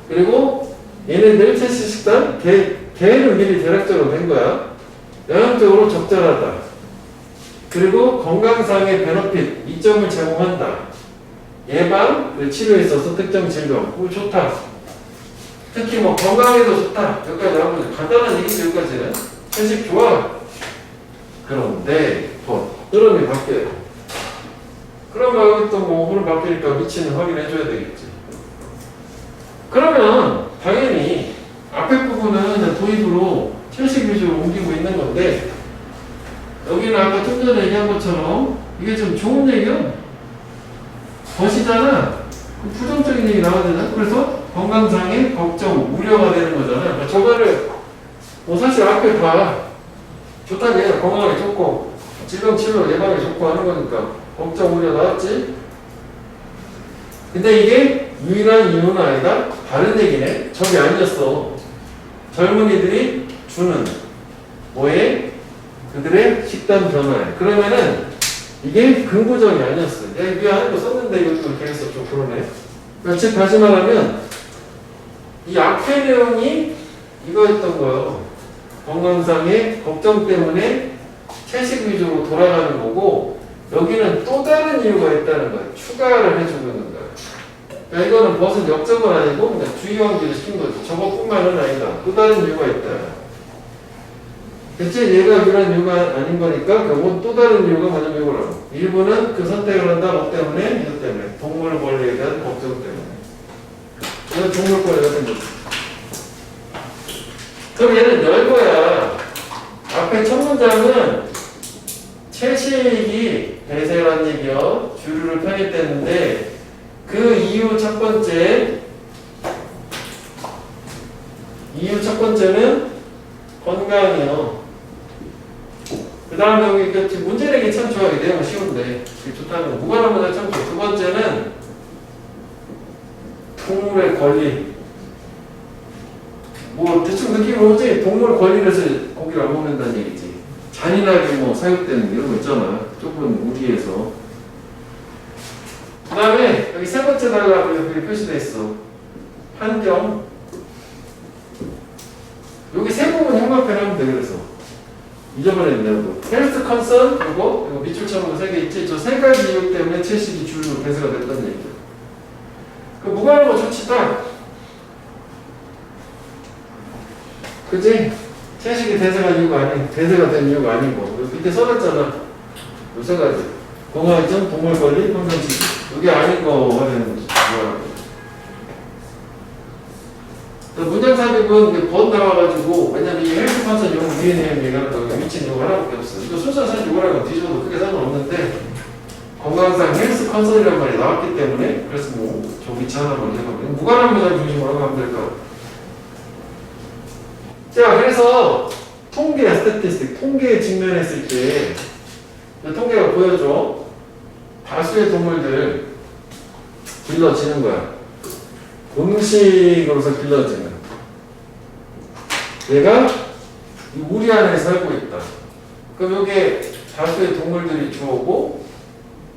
그리고 얘네들 채식 식단, 계획은 미리 대략적으로 된 거야. 영양적으로 적절하다. 그리고 건강상의 베너핏, 이점을 제공한다. 예방, 치료에 있어서 특정 질병, 그거 좋다. 특히 뭐 건강에도 좋다. 여기까지 나오면 간단한 얘기죠, 여기까지는. 채식 좋아. 그런데 흐름이 바뀌어요. 그러면 여기 또 뭐 흐름 바뀌니까 위치는 확인해줘야 되겠지. 그러면 당연히 앞에 부분은 도입으로 채식 위주로 옮기고 있는 건데 여기는 아까 좀 전에 얘기한 것처럼 이게 좀 좋은 얘기야. 벗이잖아. 부정적인 얘기 나와야 되나? 그래서 건강상의 걱정, 우려가 되는 거잖아. 저거를 뭐 사실 앞에 봐. 좋다는 얘기야. 건강에 좋고 질병 치료 예방에 좋고 하는 거니까 걱정, 우려 나왔지? 근데 이게 유일한 이유는 아니다? 다른 얘기네? 저게 아니었어. 젊은이들이 주는 뭐에? 그들의 식단 변화에. 그러면은 이게 근고정이 아니었어. 내가 위에 하는 거 썼는데 이것도 이렇게 해서 좀 그러네. 그러니까 즉 다시 말하면 이 앞의 내용이 이거였던 거예요. 건강상의 걱정 때문에 채식 위주로 돌아가는 거고 여기는 또 다른 이유가 있다는 거예요. 추가를 해주고 있는 거예요. 그러니까 이거는 벗은 역적은 아니고 그냥 주의환기를 시킨 거죠. 저것뿐만은 아니다. 또 다른 이유가 있다. 대체 얘가 유일한 이유가 아닌 거니까 결국은 또 다른 이유가 뭐냐면 이거라고. 일부는 그 선택을 한다. 뭐 때문에? 이것 때문에. 동물 권리에 대한 걱정 때문에. 이건 동물 권리 같은 거죠. 그럼 얘는 넓어야 앞에 첫 문장은 채식이 대세란 얘기요. 주류를 편입됐는데 그 이유 첫 번째는 건강이요. 그 다음에 여기 그 문제 내기 참 좋아. 이 내용은 쉬운데 좋다는 거. 무관한 참 좋아. 두 번째는 동물의 권리. 뭐 대충 느낌이 오지? 동물 권리를 해서 고기를 안 먹는다는 얘기지. 잔인하게 뭐 사육되는 이런 거 있잖아. 좁은 우리에서. 그 다음에 여기 세 번째 단락 여기 표시되어 있어. 환경. 여기 세 부분 형광펜 하면 돼. 그래서 잊어버렸네요. 헬스 컨선 그리고 밑줄처럼 세 개 있지. 저 세 가지 이유 때문에 채식이 주로 대세가 됐다는 얘기죠. 그 무관한 거 좋지다. 그치? 채식이 대세가 이유가 아닌, 대세가 된 이유가 아니고. 여기 밑에 써놨잖아. 요 세 가지. 공화이점, 동물권리, 환경지기. 이게 아닌 거 하는 뭐야. 문장 삽입은 번 나와가지고, 왜냐면 이 헬스 컨선 용 위에 내용이가 미친 용 하나밖에 없어. 이거 순서 사실 요거랑 뒤져도 크게 상관없는데, 건강상 헬스 컨선이란 말이 나왔기 때문에, 그래서 뭐, 저 위치 하나만 해보면, 무관한 문장 중심으로 하면 될까? 자, 그래서, 통계, 스태티스틱, 통계에 직면했을 때, 통계가 보여줘. 다수의 동물들 길러지는 거야. 음식으로서 길러지는. 얘가 우리 안에 살고 있다. 그럼 이게 다수의 동물들이 주어고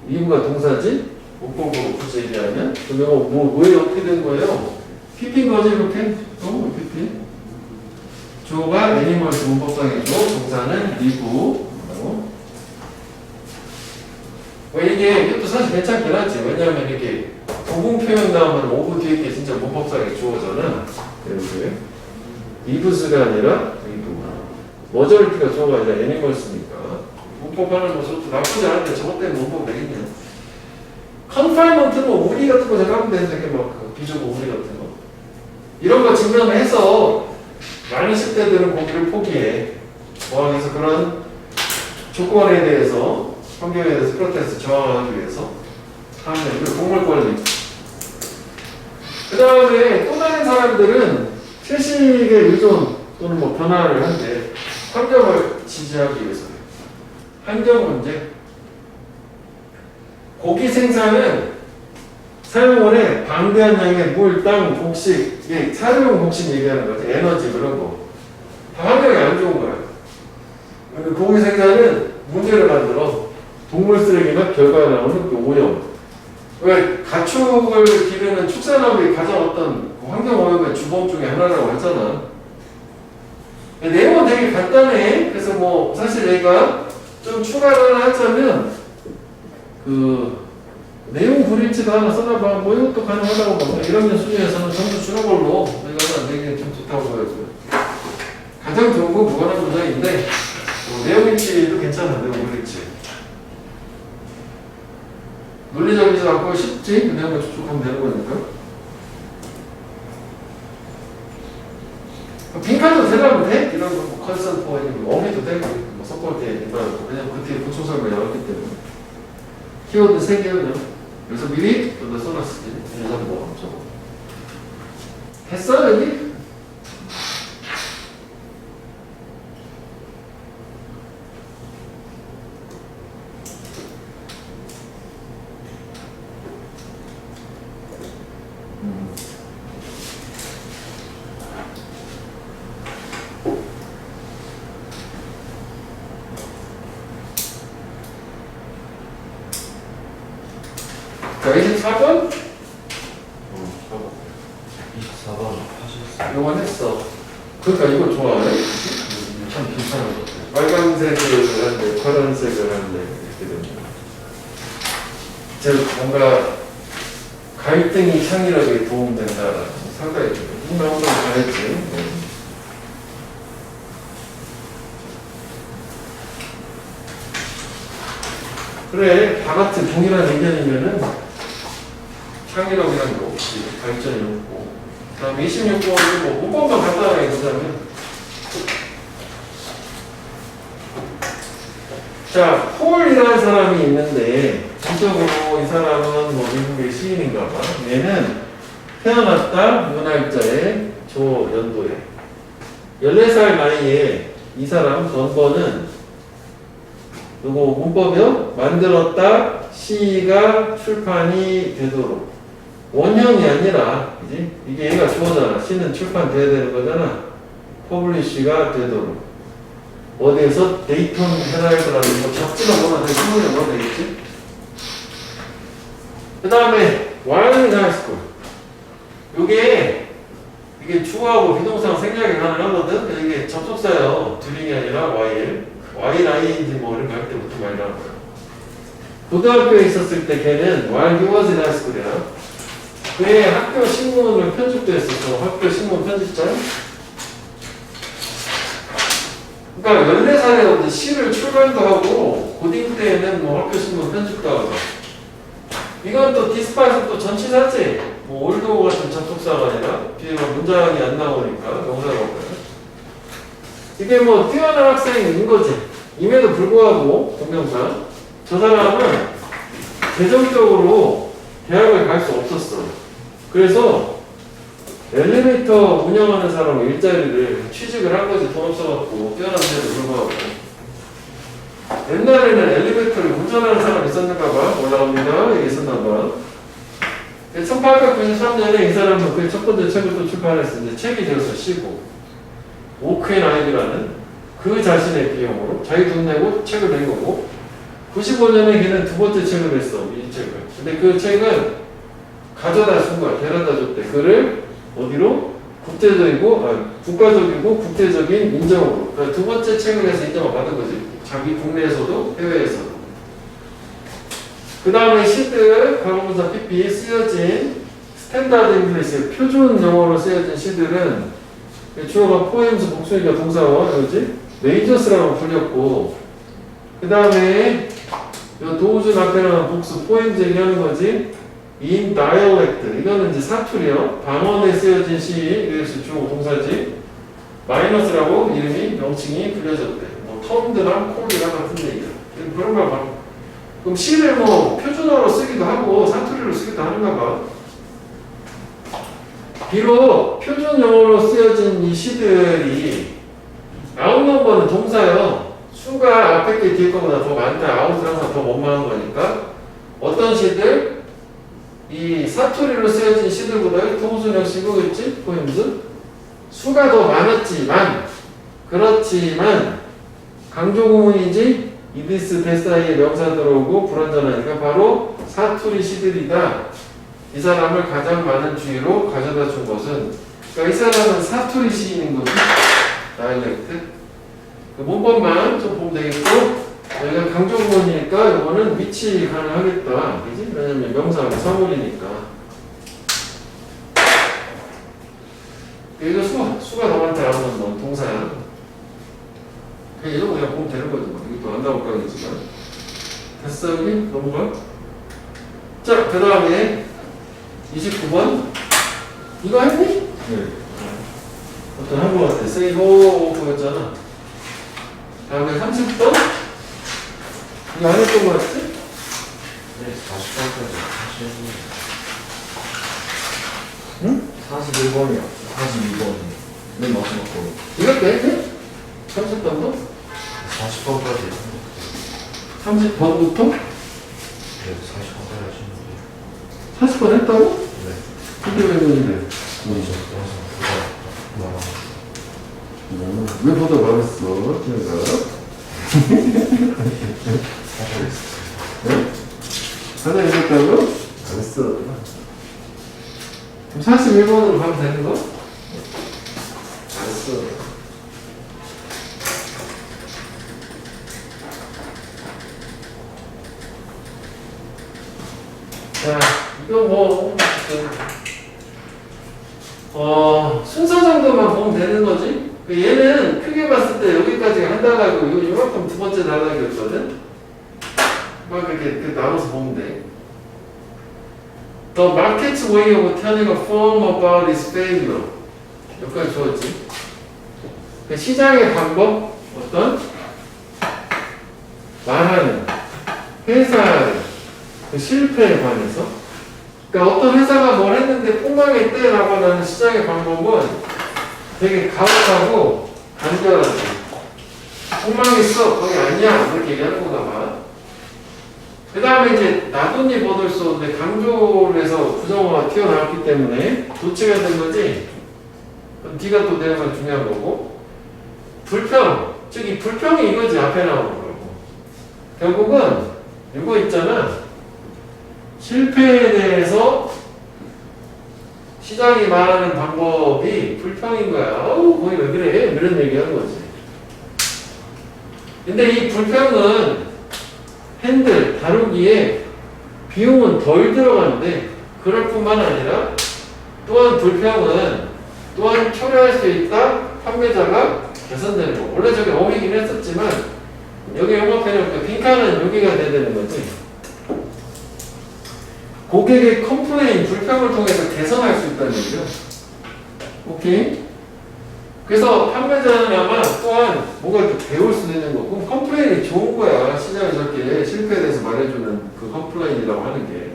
이유가 동사지? 목적으로 굳이 얘기하면 그럼 이거 왜 어떻게 된 거예요? PP인 거지 이렇게? PP. 주어가 애니멀스 문법상의 주, 동사는 리브. 왜 이것도 사실 괜찮긴 하지. 왜냐하면 이게 도공 표현 나오면 오브 뒤에 게 진짜 문법상의 주어잖아. 이렇게. 리브스가 아니라 리브. 머저리티가 주어가 아니라 애니멀스니까. 문법 하는 거 저도 나쁘지 않은데 저것 때문에 문법 되겠냐. 컨파이먼트는 뭐 우리 같은 거 생각하면 되는데 막 비주고 우리 같은 거. 이런 거 증명해서 많은 10대들은 고기를 포기해. 그래서 그런 조건에 대해서 환경에 대해서 프로테스트 저항하기 위해서 하는 게 동물권리. 그 다음에 또 다른 사람들은 채식의 의존 또는 뭐 변화를 한데 환경을 지지하기 위해서요. 환경 문제. 고기 생산은 사용원의 방대한 양의 물, 땅, 곡식, 이게 사료용 곡식 얘기하는 거지. 에너지 그런 거. 다 환경이 안 좋은 거야. 고기 생산은 문제를 만들어. 동물 쓰레기나 결과에 나오는 그 오염. 왜 가축을 기르는 축산업이 가장 어떤 환경 오염의 주범 중에 하나라고 했잖아. 내용은 되게 간단해. 그래서 뭐 사실 얘가 좀 추가를 하나 하자면 그 내용 불일치도 하나 써놔봐. 뭐 이것도 가능하다고 봐. 1학년 수준에서는 점수 주는 걸로 내가 하나 내기는 좀 좋다고 보여줘요. 가장 좋은 건 무관한 문장인데 내용 일치도 괜찮아. 내용 불일치. 논리적이지 않고 쉽지? 그냥 뭐 쭉쭉 하면 되는 거니까. 빈칸도 들어가면 돼? 이런 거, 뭐 컨센트 포인트, 어미도 되고, 뭐 섞을 때, 그냥 그 뒤에 보충 설명이 나왔기 때문에. 키워드 3개 그냥. 그래서 미리 여기다 써놨지. 그래서 뭐, 저거. 했어, 여기? 자, 24번? 24번 하셨어요. 이건 했어. 그러니까 이거 좋아해. 참 괜찮은 것 같아. 빨간색을 하는데, 파란색을 하는데, 이렇게 됩니다. 즉, 뭔가, 갈등이 창의력에 도움된다. 상당히, 분명한 건 잘했지. 그래, 다 같은 동일한 의견이면은, 창의력이라는 거 없이 발전이 없고. 그 다음에 26번은 뭐 문법만 간단하게 보자면 자, 폴이라는 사람이 있는데 전적으로 이 사람은 뭐 미국의 시인인가 봐. 얘는 태어났다 문화일자의 조 연도에 14살 나이에 이 사람 던버는 누구 문법이요? 만들었다 시가 출판이 되도록 원형이 아니라, 그지? 이게 얘가 주어잖아. 시는 출판돼야 되는 거잖아. 퍼블리쉬가 되도록. 어디에서 데이톤 헤럴드라는 거 적지가 뭐나 되게 신문에 뭐나 되겠지? 그 다음에, 와일드 하이스쿨. 이게 주어하고 비동사랑 생략이 가능하거든? 이게 접속사예요. 두링이 아니라 와일. 와일아이인지 뭐 이런 거 할 때부터 많이 나온 거야. 고등학교에 있었을 때 걔는 while he was in high school이야. 왜 학교 신문을 편집됐었어? 학교 신문 편집자? 그러니까 14살에 시를 출간도 하고 고딩 때에는 뭐 학교 신문 편집도 하고 이건 또 디스파이스 또 전치사지 뭐 올드오 같은 접속사가 아니라 뒤에 막 문장이 안 나오니까 명사가 없어요. 이게 뭐 뛰어난 학생인 거지. 임에도 불구하고 동명사 저 사람은 재정적으로 대학을 갈 수 없었어. 그래서 엘리베이터 운영하는 사람은 일자리를 취직을 한 거지. 돈 없어갖고 뛰어난데도 불구하고. 옛날에는 엘리베이터를 운전하는 사람이 있었는가 봐. 올라옵니다. 여기 있었나 봐. 1893년에 이 사람은 그 첫 번째 책을 또 출판했어. 이제 책이 되어서 시고 오크앤 아이비라는 그 자신의 비용으로 자기 돈 내고 책을 낸 거고 95년에 걔는 두 번째 책을 냈어. 이 책을. 근데 그 책은 가져다 준 거야. 데려다 줬대. 그를 어디로? 국가적이고 국제적인 인정으로. 그러니까 두 번째 책을 해서 인정을 받은 거지. 자기 국내에서도 해외에서도. 그 다음에 시들, 과거분사 PP 쓰여진 스탠다드 잉글리시, 표준 영어로 쓰여진 시들은 주어가 포엠스, 복수니까 동사와 뭐지? 메이저스라고 불렸고 그 다음에 도우준 앞에 나온 복수, 포엠즈 얘기하는 거지. in dialect 이거는 이제 사투리요. 방언에 쓰여진 시 그래서 주어 동사지. 마이너스라고 이름이 명칭이 불려졌대. 뭐 텀드랑 콜이랑 같은 얘기야. 그런 거 봐. 그럼 시를 뭐 표준어로 쓰기도 하고 사투리로 쓰기도 하는가 봐. 비록 표준 영어로 쓰여진 이 시들이 아웃넘버는 동사요. 수가 앞에 게 뒤에 거보다 더 많다. 아웃은 항상 더 원만한 거니까 어떤 시들 이 사투리로 쓰여진 시들보다 통순형 시고겠지? 포엠즈 수가 더 많았지만 그렇지만 강조구문이지 이디스 데사이의 명사 들어오고 불완전하니까 바로 사투리 시들이다. 이 사람을 가장 많은 주의로 가져다 준 것은 그러니까 이 사람은 사투리 시인인 거지. 다이렉트 그 문법만 좀 보면 되겠고 여기가 강조구문이니까 이거는 위치 가능하겠다. 그지? 왜냐면 명사하고 사물이니까. 이거 수가 더 많다. 하면 뭐 동사야. 그냥 이런 거 그냥 보면 되는 거지. 이것도 안 나올 거겠지만. 됐어, 여기? 넘어가? 자, 그 다음에 29번. 이거 했니? 네. 어떤 한 거 같아. say ho 그거였잖아. 다음에 30번. 이거 안 했던 거 같지? 네, 40번까지 하시는 응? 41번이요. 42번이요. 맨 마지막 거. 이것도 했니? 30번도? 40번까지. 30번부터? 네, 40번까지 하시는데. 40번 했다고? 네. 그게 왜 그런데? 왜 보다 말했어? 내가. 네? 하나 읽었다고? 알았어. 그럼 41번으로 가면 되는 거? 알았어. 자, 이거 뭐, 순서 정도만 보면 되는 거지? 얘는 크게 봤을 때 여기까지 한 단락이고, 이만큼 두 번째 단락이었거든? 막 이렇게 나눠서 보면 돼. The market's way of telling a firm about its failure. 여기까지 좋았지? 시장의 방법, 어떤? 말하는, 회사의 실패에 관해서. 그러니까 어떤 회사가 뭘 했는데 폭망했대 라고 하는 시장의 방법은 되게 가혹하고 간결하지. 폭망했어. 거기 아니야. 그렇게 얘기하는 거가 봐. 그 다음에 이제 나돈니 버들소인데 강조를 해서 부정어가 튀어나왔기 때문에 도치가 된 거지. D가 또 되면 중요한 거고. 불평. 즉 이 불평이 이거지. 앞에 나오는 거고. 결국은 이거 있잖아. 실패에 대해서 시장이 말하는 방법이 불평인 거야. 거기 왜 그래? 이런 얘기 하는 거지. 근데 이 불평은 핸들, 다루기에 비용은 덜 들어가는데 그럴 뿐만 아니라 또한 불평은 또한 초래할 수 있다. 판매자가 개선되는 거. 원래 저게 어휘긴 했었지만 여기 영업해놓고 빈칸은 여기가 돼야 되는 거지. 고객의 컴플레인, 불평을 통해서 개선할 수 있다는 얘기죠. 오케이? 그래서 판매자는 아마 또한 뭐가 이렇게 배울 수도 있는 거고, 컴플레인이 좋은 거야. 시장에 저렇게 실패에 대해서 말해주는 그 컴플레인이라고 하는 게.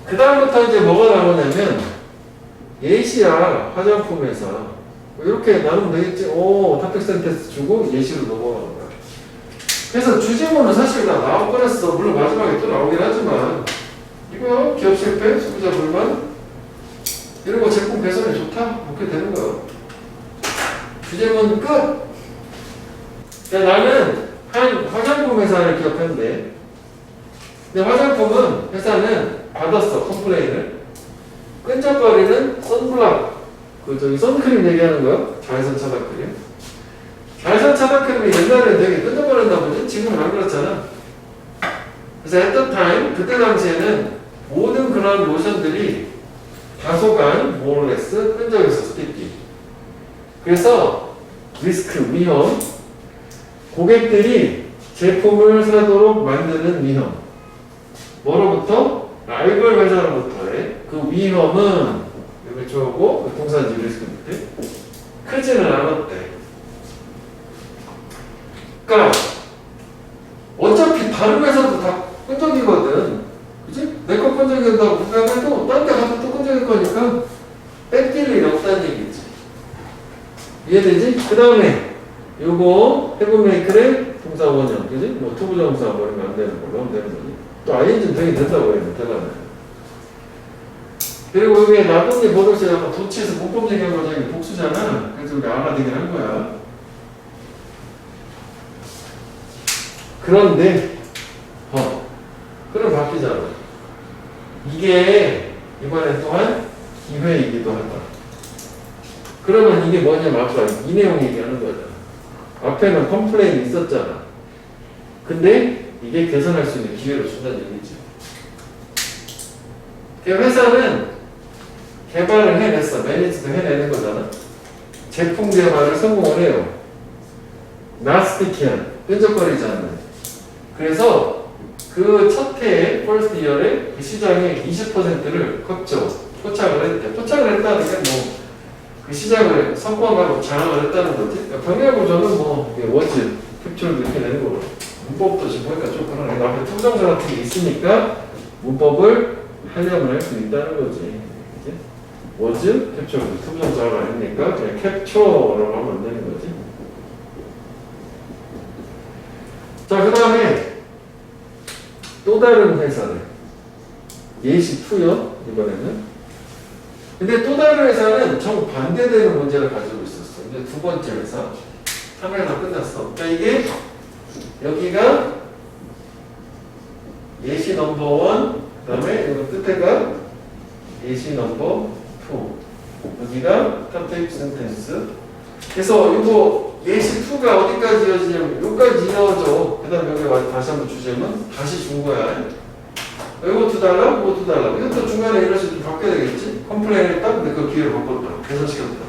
그 다음부터 이제 뭐가 나오냐면, 예시야, 화장품 회사. 이렇게 나누면 되겠지? 오, 탑픽센 테스트 주고 예시로 넘어가는 거야. 그래서 주제문은 사실 다 나올 뻔했어. 물론 마지막에 또 나오긴 하지만, 이거 기업 실패, 소비자 불만, 이런 거 제품 개선이 좋다? 이렇게 되는 거야. 주제문 끝! 자, 나는 한 화장품 회사를 기업했는데, 근데 화장품은 회사는 받았어, 컴플레인을. 끈적거리는 선블락, 그 저기 선크림 얘기하는 거야? 자외선 차단크림. 자외선 차단크림이 옛날에 되게 끈적거린다 보지? 지금은 안 그렇잖아. 그래서 at the time, 그때 당시에는 모든 그런 로션들이 다소간, more or less, 끈적였어, 스티키. 그래서 리스크, 위험, 고객들이 제품을 사도록 만드는 위험. 뭐로부터? 라이벌 회사로부터의 그 위험은 여기 쪼고 동사지 리스크 밑에 크지는 않았대. 그러니까 어차피 다른 회사도 다 끈적이거든. 그치? 내 거 끈적인다고 생각해도 딴 데 가서 또 끈적일 거니까 뺏길 일이 없다는 얘기지. 이해되지? 그 다음에 요거 헤브메이크의 동사 원형, 그지? 뭐 투부정사 뭐 이런 거 안 되는 걸로 하면 되는 거지. 또 ING는 되게 된다고 해요. 대단해. 그리고 여기에 나동이 버릇이 약간 도치에서 문법 얘기한 거 저기 복수잖아. 그래서 우리 알아듣긴 한 거야. 그런데 그럼 바뀌잖아. 이게 이번에 또한 기회이기도 하다. 그러면 이게 뭐냐면 아까 이 내용 얘기하는 거잖아. 앞에는 컴플레인이 있었잖아. 근데 이게 개선할 수 있는 기회를 준다는 얘기죠. 회사는 개발을 해냈어. 매니지도 해내는 거잖아. 제품 개발을 성공을 해요. 나스티키한, 끈적거리지 않는. 그래서 그 첫 해에, first year에 그 시장의 20%를 포착을 했대. 포착을 했다는 게 뭐, 그 시장을 성공하고 장악을 했다는 거지. 병렬구조는 뭐, 워즈, 캡처를 이렇게 되는 거고. 문법도 지금 보니까 좀 그러네. 앞에 투정사 같은 게 있으니까 문법을 활용을 할 수 있다는 거지. 그치? 워즈, 캡처, 투정사가 아니니까 그냥 캡처라고 하면 안 되는 거지. 자, 그 다음에 또 다른 회사를 예시 2요, 이번에는. 근데 또 다른 회사는 정반대되는 문제를 가지고 있었어. 이제 두 번째 회사. 3회가 끝났어. 그러니까 이게 여기가 예시 넘버 1, 그 다음에 이거 끝에가 예시 넘버 2. 여기가 컨텍 센텐스. 그래서 이거 예시 2가 어디까지 이어지냐면 여기까지 이어져. 그 다음에 여기 다시 한번 주제면 다시 준 거야. 이것도 달라, 이것도 달라. 이것도 중간에 이런 식으로 바뀌어야 되겠지. 컴플레인을 했다, 근데 그 기회를 바꿨다. 개선시켰다.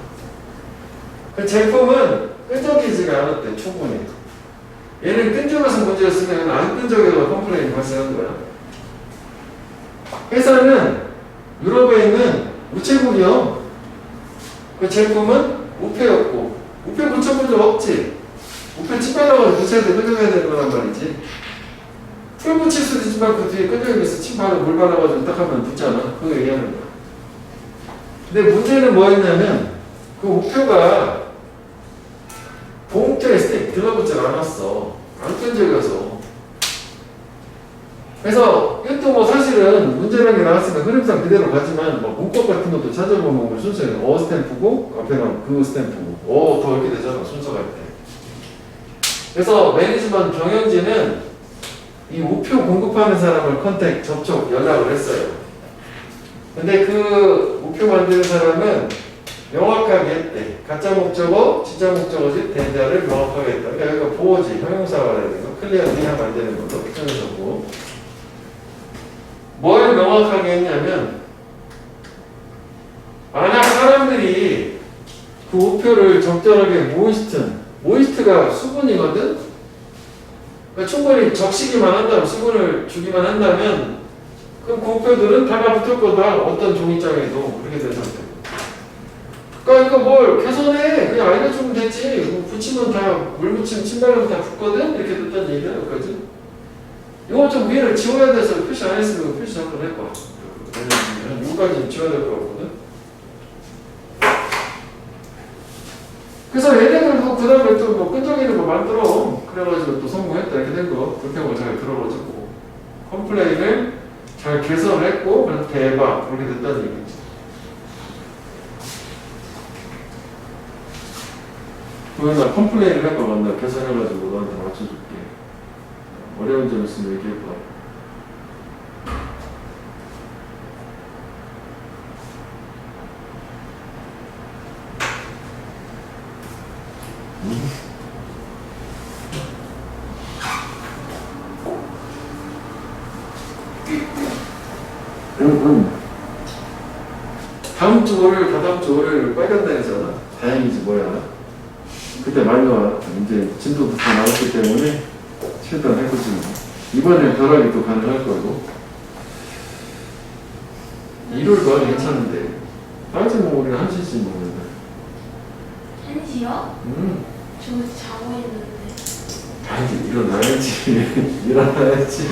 그 제품은 끈적이지가 않았대, 충분히. 얘는 끈적여서 문제였으면 안 끈적여서 컴플레인이 발생한 거야. 회사는 유럽에 있는 우체국이요. 그 제품은 우페였고, 우페 붙여본 적 없지. 우페 침 발라가지고 우체에다 끈적여야 되는 거란 말이지. 풀 붙일 수도 있지만 그 뒤에 끈적임이 있어. 침 발라 물 발라가지고 딱 하면 붙잖아. 그거 얘기하는 거야. 근데 문제는 뭐였냐면 그 우표가 봉투에 스틱 들어붙질 않았어. 안 끈적여서. 그래서 이것도 뭐 사실은 문제라는 게 나왔으면 흐름상 그대로 가지만 뭐 문법 같은 것도 찾아보면 뭐 순서에 스탬프고 앞에는 그 스탬프고 더 이렇게 되잖아. 순서가 이렇게. 그래서 매니지먼트 경영진은 이 우표 공급하는 사람을 접촉, 연락을 했어요. 근데 그 우표 만드는 사람은 명확하게 했대. 가짜 목적어, 진짜 목적어지 대자를 명확하게 했다. 그러니까 여기가 보호지, 형용사가 되는 거, 클리어리 하면 안 되는 것도 정해졌고. 뭘 명확하게 했냐면 만약 사람들이 그 우표를 적절하게 모이스트가 수분이거든? 그러니까 충분히 적시기만 한다면, 수분을 주기만 한다면 그럼 그 우표들은 달라붙을 거다. 어떤 종이장에도 그렇게 된 상태고. 그러니까 뭘 개선해. 그냥 알려주면 되지. 뭐 붙이면 다, 물 묻히면 신발로 다 붙거든? 이렇게 됐다는 얘기야. 여기까지. 이거 좀 위를 지워야 돼서 표시 안 했으면 표시 한번 해봐. 왜냐면 이거까지는 지워야 될 것 같거든. 그래서 얘네들도 그 다음에 또 뭐 끈적이는 거 만들어. 그래가지고 또 성공했다. 이렇게 된 거. 불평을 잘 들어가지고. 컴플레인을 잘 개선했고, 그래서 대박. 그렇게 됐다는 얘기지. 도현아, 컴플레인을 해봐. 나 개선해가지고 너한테 맞춰줄게. 어려운 점 있으면 얘기해봐. 다음 주 월요일, 다다음 주 월요일 빨간 날이잖아. 다행이지 뭐야. 그때 많이 와. 이제 진도도 다 나왔기 때문에 최대한 해보지 뭐. 이번엔 벼락이 또 가능할 거고. 일요일도 아주 괜찮은데. 다음주 뭐 우리가 한 시씩 먹는다. 1시요? 저 자고 있는데. 아니 일어나야지. 일어나야지.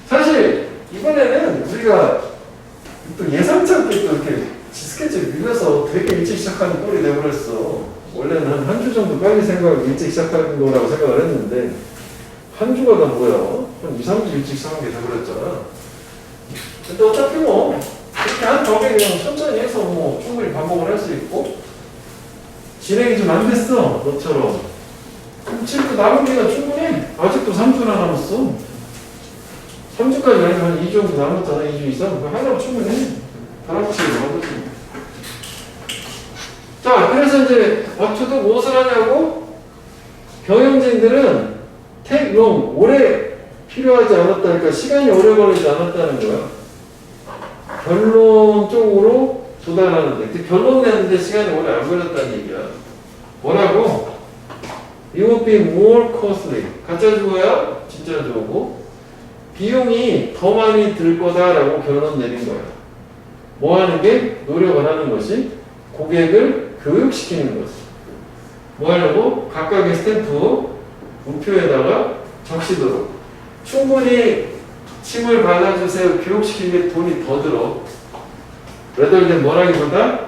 사실 이번에는 우리가 또 예상치 않게 또 이렇게 스케줄 밀려서 되게 일찍 시작하는 꼴이 돼버렸어. 원래는 한 주 정도 빨리 일찍 시작하는 거라고 생각을 했는데 한 주가 다 뭐야? 한 2, 3주 일찍 시작한 게 돼버렸잖아. 근데 어차피 뭐 그렇게 한 덕에 그냥 천천히 해서 뭐 충분히 반복을 할 수 있고 진행이 좀 안 됐어 너처럼. 그럼 지금 남은 기간 충분해. 아직도 3주나 남았어. 3주까지 아니면 한 2주 정도 남았잖아. 2주 이상. 하나로 충분해. 다락치기 나오지. 자, 그래서 이제 와초도 무엇을 하냐고? 경영진들은 take long, 오래 필요하지 않았다. 그러니까 시간이 오래 걸리지 않았다는 거야. 결론 쪽으로 도달하는데. 결론 내는데 시간이 오래 안 걸렸다는 얘기야. 뭐라고? It would be more costly. 가짜 주어야 진짜 주어고. 비용이 더 많이 들 거다라고 결론 내린 거야. 뭐 하는 게? 노력을 하는 것이 고객을 교육시키는 것이. 뭐 하려고? 각각의 스탬프 우표에다가 적시도록. 충분히 침을 발라주세요. 교육시키는 게 돈이 더 들어. rather than 뭐라기보다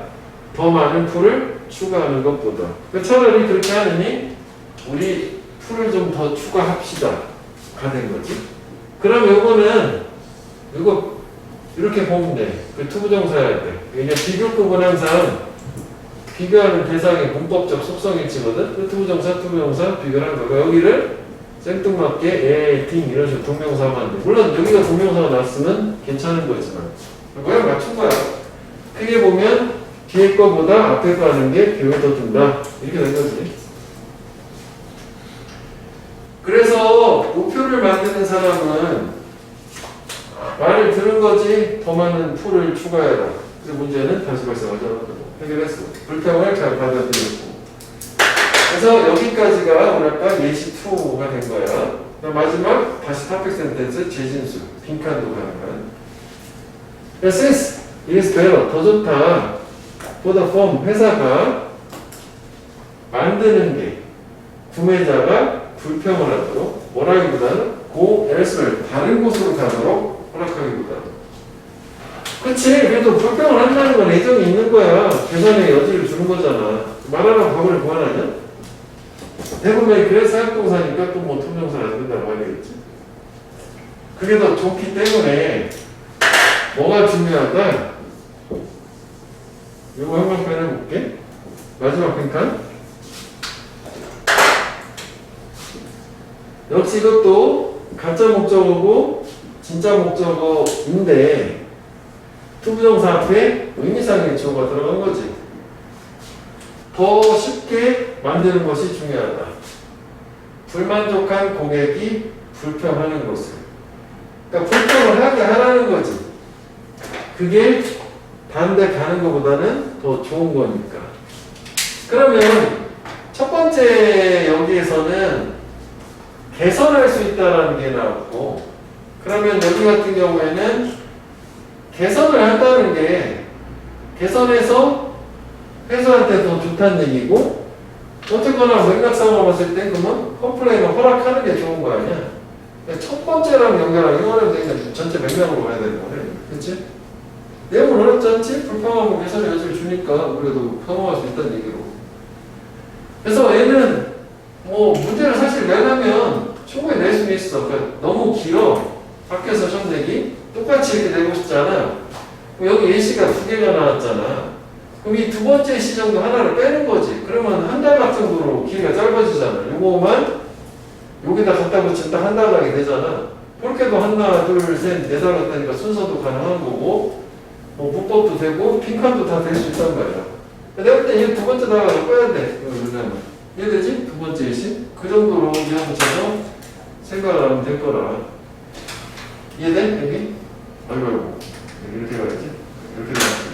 더 많은 풀을 추가하는 것보다. 차라리 그렇게 하느니 우리 풀을 좀 더 추가합시다. 가 된 거지. 그럼 요거는 이거 이렇게 보면 돼. 그 투부정사 할 때. 이게 비교급은 항상 비교하는 대상의 문법적 속성일치거든. 그 투부정사, 투부정사 비교를 한 거고 여기를 생뚱맞게 에팅 이런 식으로 동명사만 안 돼. 물론 여기가 동명사가 나왔으면 괜찮은 거지만 그거야 맞춘 거야. 크게 보면 뒤에 거보다 앞에 거 하는 게 비용이 더 든다. 이렇게 된 거지. 그래서 우표를 만드는 사람은 말을 들은 거지 더 많은 풀을 추가해라. 그래서 문제는 다시 발생하지 않았다고 해결했어. 불평을 잘 받아들였고. 그래서 여기까지가 뭐랄까 예시 2가 된 거야. 마지막 다시 topic sentence 재진술 빈칸도 가능한. Since it is better 더 좋다. for the firm 회사가 만드는 게 구매자가 불평을 하도록 뭐라기보다는 go elsewhere 다른 곳으로 가도록 허락하기보다는. 그치. 그래도 불평을 한다는 건 애정이 있는 거야. 개선의 여지를 주는 거잖아. 말하라고 법을 보완하냐? 대부분이 그래서 사역동사니까 또 뭐 통명사 안 된다고 말이겠지. 그게 더 좋기 때문에 뭐가 중요하다? 이거 한 번 빼내볼게. 마지막 빈칸. 역시 이것도 가짜 목적어고 진짜 목적어인데 투부정사 앞에 의미상의 주어가 들어간 거지. 더 쉽게 만드는 것이 중요하다. 불만족한 고객이 불평하는 것을 그러니까 불평을 하게 하라는 거지. 그게 반대 가는 것보다는 더 좋은 거니까. 그러면 첫 번째 여기에서는 개선할 수 있다는 게 나왔고, 그러면 여기 같은 경우에는 개선을 한다는 게 개선해서 회사한테 더 좋다는 얘기고, 어쨌거나 맥락상으로 봤을 때 그러면 컴플레인을 허락하는 게 좋은 거 아니야? 첫 번째랑 연결하면 이거는 그냥 전체 맥락으로 가야 되는 거네. 그치? 내용은 어렵지 않지? 불평하고 개선의 여지를 주니까 우리도 평화할 수 있다는 얘기로. 그래서 얘는 뭐 문제를 사실 내려면 충분히 낼 수는 있어. 그러니까 너무 길어. 밖에서 시험 내기 똑같이 이렇게 내고 싶잖아. 여기 예시가 2개가 나왔잖아. 그럼 이 두 번째 시 정도 하나를 빼는 거지. 그러면 한 달각 정도로 길이가 짧아지잖아. 요거만 여기다 갖다 붙이면 딱 한 달각이 되잖아. 그렇게도 하나, 둘, 셋, 네 달 갔다니까 순서도 가능한 거고, 뭐 문법도 되고 빈칸도 다 될 수 있단 말이야. 내가 볼 때 이 두 번째 단락을 빼야 돼. 왜냐면 이해되지? 두 번째 예시? 그 정도로 이해하면서 생각을 하면 될 거라. 이해돼? 여기? 아이고 이렇게 가야지. 이렇게 가야지.